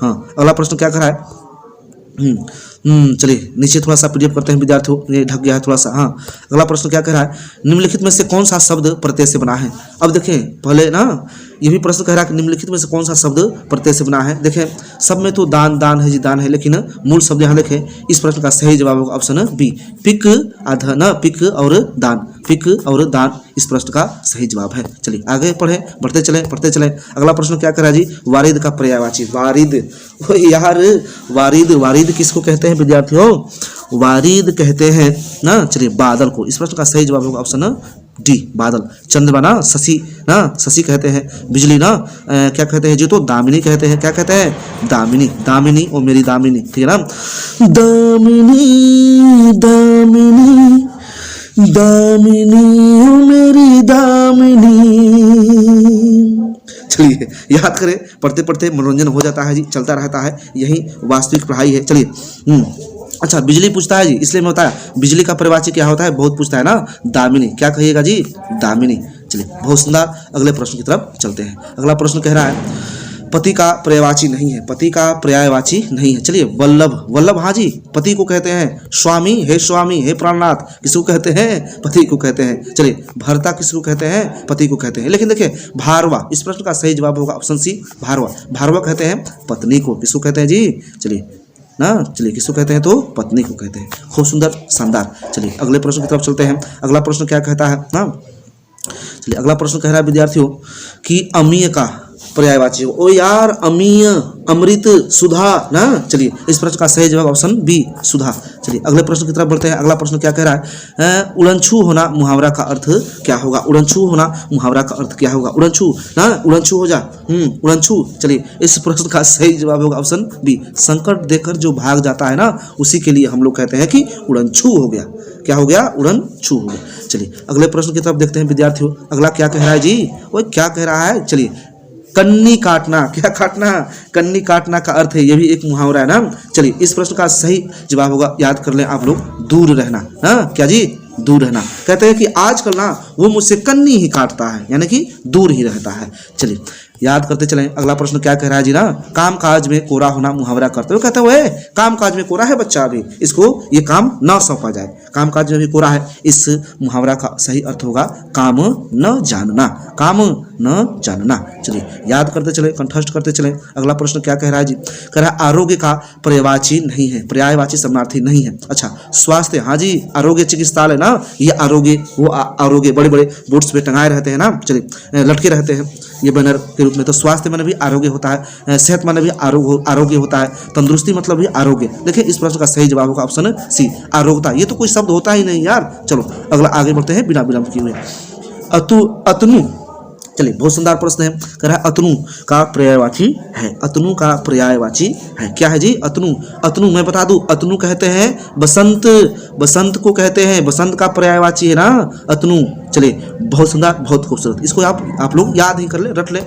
हाँ, अगला प्रश्न क्या करा है, चलिए नीचे थोड़ा सा पीडीएफ करते हैं विद्यार्थियों, ये ढक गया है थोड़ा सा। हाँ, अगला प्रश्न क्या कह रहा है, निम्नलिखित में से कौन सा शब्द प्रत्यय से बना है। अब देखें पहले ना ये भी प्रश्न कह रहा है कि निम्नलिखित में से कौन सा शब्द प्रत्यय से बना है। देखें सब में तो दान दान है जी, दान है, लेकिन मूल शब्द यहाँ देखें, इस प्रश्न का सही जवाब होगा ऑप्शन बी, पिक अधन, पिक और दान, पिक और दान इस प्रश्न का सही जवाब है। चलिए आगे पढ़े, बढ़ते चले। अगला प्रश्न क्या कह रहा है जी, वारिद का पर्यायवाची, वारिद यार, वारिद किसको कहते हैं विद्यार्थियों, वारिद कहते हैं ना, चलिए बादल को। इस प्रश्न का सही जवाब होगा ऑप्शन डी, बादल। चंद्रमा ना शशि, ना शशि कहते हैं, बिजली ना क्या कहते हैं जी, तो दामिनी कहते हैं, क्या कहते हैं, दामिनी, दामिनी ओ मेरी दामिनी, ठीक है ना, दामिनी दामिनी दामिनी ओ मेरी दामिनी। चलिए याद करें, पढ़ते पढ़ते मनोरंजन हो जाता है जी, चलता रहता है, यही वास्तविक पढ़ाई है। चलिए अच्छा, बिजली पूछता है जी, इसलिए मैं बताया बिजली का परिवाची क्या होता है, बहुत पूछता है ना, दामिनी, क्या कहिएगा जी, दामिनी। चलिए बहुत सुंदर, अगले प्रश्न की तरफ चलते हैं। अगला प्रश्न कह रहा है पति का पर्यायवाची नहीं है, पति का पर्यायवाची नहीं है। चलिए वल्लभ, वल्लभ हाँ जी, पति को कहते हैं स्वामी, हे प्राणनाथ किसको कहते हैं, पति को कहते हैं। चलिए भर्ता किसको कहते हैं, पति को कहते हैं। लेकिन देखिए भारवा, इस प्रश्न का सही जवाब होगा ऑप्शन सी, भारवा, भारवा कहते हैं पत्नी को, किसको कहते हैं जी, चलिए ना, चलिए किसको कहते हैं, तो पत्नी को कहते हैं। खूब सुंदर, शानदार। चलिए अगले प्रश्न की तरफ चलते हैं। अगला प्रश्न क्या कहता है ना, चलिए अगला प्रश्न कह रहा है विद्यार्थियों कि अमीय का पर्यायवाची हो। ओ यार अमीय, अमृत, सुधा ना, चलिए इस प्रश्न का सही जवाब ऑप्शन बी, सुधा। चलिए अगले प्रश्न की तरफ बढ़ते हैं। अगला प्रश्न क्या कह रहा है, उड़नछू होना मुहावरा का अर्थ क्या होगा, उड़नछू होना मुहावरा का अर्थ क्या होगा, उड़नछू ना, उड़नछू हो जा, उड़नछू। चलिए इस प्रश्न का सही जवाब होगा ऑप्शन बी, संकट देकर जो भाग जाता है ना, उसी के लिए हम लोग कहते हैं कि उड़नछू हो गया, क्या हो गया, उड़नछू हो गया। चलिए अगले प्रश्न की तरफ देखते हैं विद्यार्थियों। अगला क्या कह रहा है जी, वो क्या कह रहा है, चलिए कन्नी काटना, क्या काटना, कन्नी काटना का अर्थ है, ये भी एक मुहावरा है ना। चलिए इस प्रश्न का सही जवाब होगा, याद कर लें आप लोग, दूर रहना ना, क्या जी, दूर रहना। कहते हैं कि आजकल ना वो मुझसे कन्नी ही काटता है, यानी कि दूर ही रहता है। चलिए याद करते चलें। अगला प्रश्न क्या कह रहा है जी ना, काम काज में कोरा होना मुहावरा करते हुए कहते हुए, काम काज में कोरा है बच्चा, अभी इसको ये काम न सौंपा जाए, काम काज में भी कोरा है। इस मुहावरा का सही अर्थ होगा काम न जानना, काम न जानना। चलिए याद करते चले, कंठस्थ करते चले। अगला प्रश्न क्या कह रहा है जी, कह रहा है आरोग्य का पर्यायवाची नहीं है, पर्यायवाची समानार्थी नहीं है। अच्छा स्वास्थ्य, हाँ जी, आरोग्य चिकित्सालय ना, ये आरोग्य, वो आरोग्य बड़े बड़े बोर्ड्स पे टंगाए रहते हैं ना, चलिए लटके रहते हैं ये बैनर के रूप में। तो स्वास्थ्य माने भी आरोग्य होता है, सेहत माने भी आरोग्य होता है, तंदुरुस्ती मतलब भी आरोग्य। देखिए इस प्रश्न का सही जवाब होगा ऑप्शन सी, आरोग्यता। ये तो कोई शब्द होता ही नहीं यार। चलो अगला आगे बढ़ते हैं बिना विलंब किए हुए। अतनु, चलिए बहुत सुंदर प्रश्न है, कह रहा है अतनु का पर्यायवाची है, अतनु का पर्यायवाची है, क्या है जी, अतनु। अतनु मैं बता दूं, अतनु कहते हैं बसंत, बसंत को कहते हैं, बसंत का पर्यायवाची है ना अतनु। चलिए बहुत सुंदर, बहुत खूबसूरत, इसको आप लोग याद ही कर ले, रट ले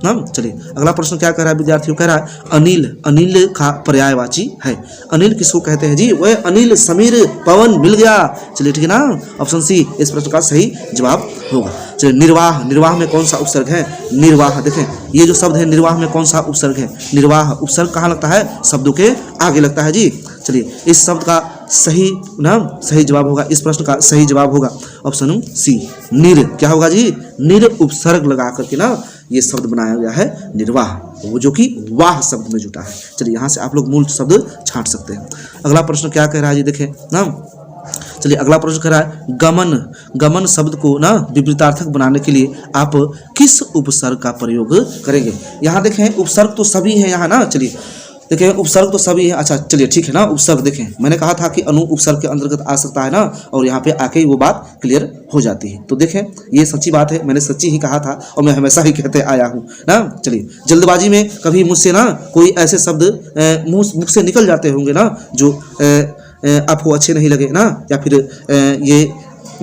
ना। चलिए अगला प्रश्न क्या कह रहा है विद्यार्थियों, कह रहा है अनिल, अनिल का पर्यायवाची है। अनिल किसको कहते हैं जी, वह अनिल, समीर, पवन, मिल गया। चलिए ठीक है ना, ऑप्शन सी इस प्रश्न का सही जवाब होगा। चलिए निर्वाह, निर्वाह में कौन सा उपसर्ग है, निर्वाह। देखें ये जो शब्द है निर्वाह में कौन सा उपसर्ग है, निर्वाह उपसर्ग कहाँ लगता है, शब्दों के आगे लगता है जी। चलिए इस शब्द का सही ना, सही जवाब होगा, इस प्रश्न का सही जवाब होगा ऑप्शन सी, निर। क्या होगा जी, निर उपसर्ग लगा करके ना ये शब्द बनाया गया है निर्वाह, वो जो कि वाह शब्द में जुटा है। चलिए यहाँ से आप लोग मूल शब्द छांट सकते हैं। अगला प्रश्न क्या कह रहा है जी, देखें ना। चलिए अगला प्रश्न कह रहा है गमन, गमन शब्द को ना विपरीतार्थक बनाने के लिए आप किस उपसर्ग का प्रयोग करेंगे। यहाँ देखें उपसर्ग तो सभी है यहाँ ना, चलिए देखिए उपसर्ग तो सभी है। अच्छा चलिए ठीक है ना, उपसर्ग देखें मैंने कहा था कि अनु उपसर्ग के अंतर्गत आ सकता है ना, और यहाँ पे आके ही वो बात क्लियर हो जाती है। तो देखें ये सच्ची बात है, मैंने सच्ची ही कहा था और मैं हमेशा ही कहते आया हूँ ना। चलिए जल्दबाजी में कभी मुझसे ना कोई ऐसे शब्द मुख से निकल जाते होंगे ना जो आपको अच्छे नहीं लगे ना, या फिर ये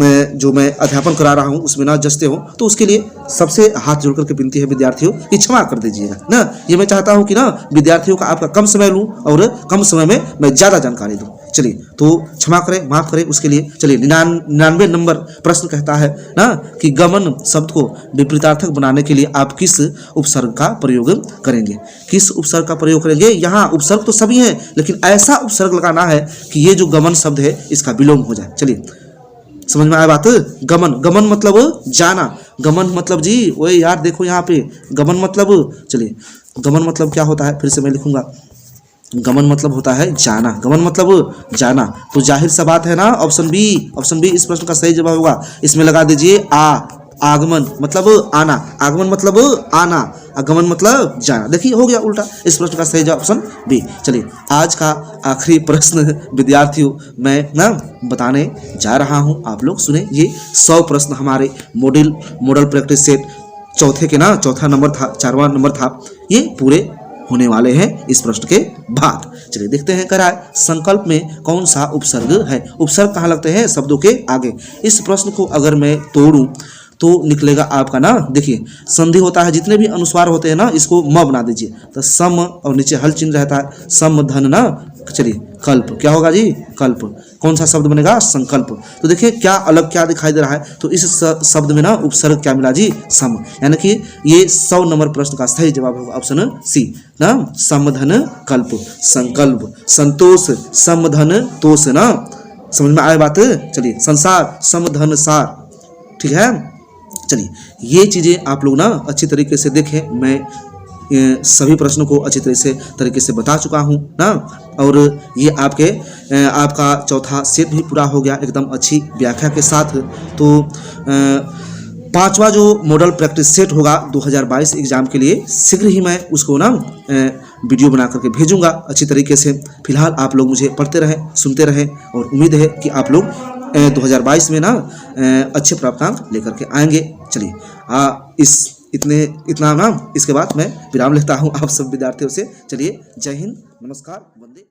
जो मैं अध्यापन करा रहा हूँ उसमें ना जचते हो तो उसके लिए सबसे हाथ जोड़ करके विनती है विद्यार्थियों कि क्षमा कर दीजिएगा ना। ये मैं चाहता हूँ कि ना विद्यार्थियों का आपका कम समय लूँ और कम समय में मैं ज़्यादा जानकारी दूँ। चलिए तो क्षमा करें, माफ़ करें उसके लिए। चलिए 99 नंबर प्रश्न कहता है ना कि गमन शब्द को विपरीतार्थक बनाने के लिए आप किस उपसर्ग का प्रयोग करेंगे। किस उपसर्ग का प्रयोग करेंगे। यहाँ उपसर्ग तो सभी हैं लेकिन ऐसा उपसर्ग लगाना है कि ये जो गमन शब्द है इसका विलोम हो जाए। चलिए समझ में आया बात। गमन, गमन मतलब जाना। गमन मतलब जी ओए यार देखो यहाँ पे गमन मतलब, चलिए गमन मतलब क्या होता है फिर से मैं लिखूंगा। गमन मतलब होता है जाना। गमन मतलब जाना। तो जाहिर सा बात है ना ऑप्शन बी, ऑप्शन बी इस प्रश्न का सही जवाब होगा। इसमें लगा दीजिए आगमन मतलब आना। आगमन मतलब आना, आगमन मतलब जाना। देखिए हो गया उल्टा। इस प्रश्न का सही जवाब ऑप्शन बी। चलिए आज का आखिरी प्रश्न विद्यार्थियों मैं ना बताने जा रहा हूं, आप लोग सुने। ये 100 प्रश्न हमारे मॉडल प्रैक्टिस सेट चौथे के ना चौथा नंबर था, 4वां नंबर था, ये पूरे होने वाले हैं इस प्रश्न के बाद। चलिए देखते हैं कराए संकल्प में कौन सा उपसर्ग है। उपसर्ग कहाँ लगते हैं, शब्दों के आगे। इस प्रश्न को अगर मैं तोड़ूं तो निकलेगा आपका ना, देखिए संधि होता है, जितने भी अनुस्वार होते हैं ना इसको म बना दीजिए तो सम और नीचे हल चिन्ह रहता है सम धन ना। चलिए कल्प क्या होगा जी, कल्प। कौन सा शब्द बनेगा, संकल्प। तो देखिए क्या अलग क्या दिखाई दे रहा है, तो इस शब्द में ना उपसर्ग क्या मिला जी, सम। यानी कि ये 100 नंबर प्रश्न का सही जवाब होगा ऑप्शन सी ना, समधन कल्प। संकल्प, संतोष समधन तोष ना। समझ में आए बात। चलिए संसार समधन सार, ठीक है। चलिए ये चीज़ें आप लोग ना अच्छी तरीके से देखें। मैं सभी प्रश्नों को अच्छी तरीके से बता चुका हूँ ना। और ये आपका चौथा सेट भी पूरा हो गया एकदम अच्छी व्याख्या के साथ। तो 5वां जो मॉडल प्रैक्टिस सेट होगा 2022 एग्जाम के लिए शीघ्र ही मैं उसको ना वीडियो बना करके भेजूंगा अच्छी तरीके से। फिलहाल आप लोग मुझे पढ़ते रहें, सुनते रहें और उम्मीद है कि आप लोग 2022 में ना अच्छे प्राप्तांक लेकर के आएंगे। चलिए इतना ना, इसके बाद मैं विराम लेता हूँ आप सब विद्यार्थियों से। चलिए जय हिंद, नमस्कार, वंदे।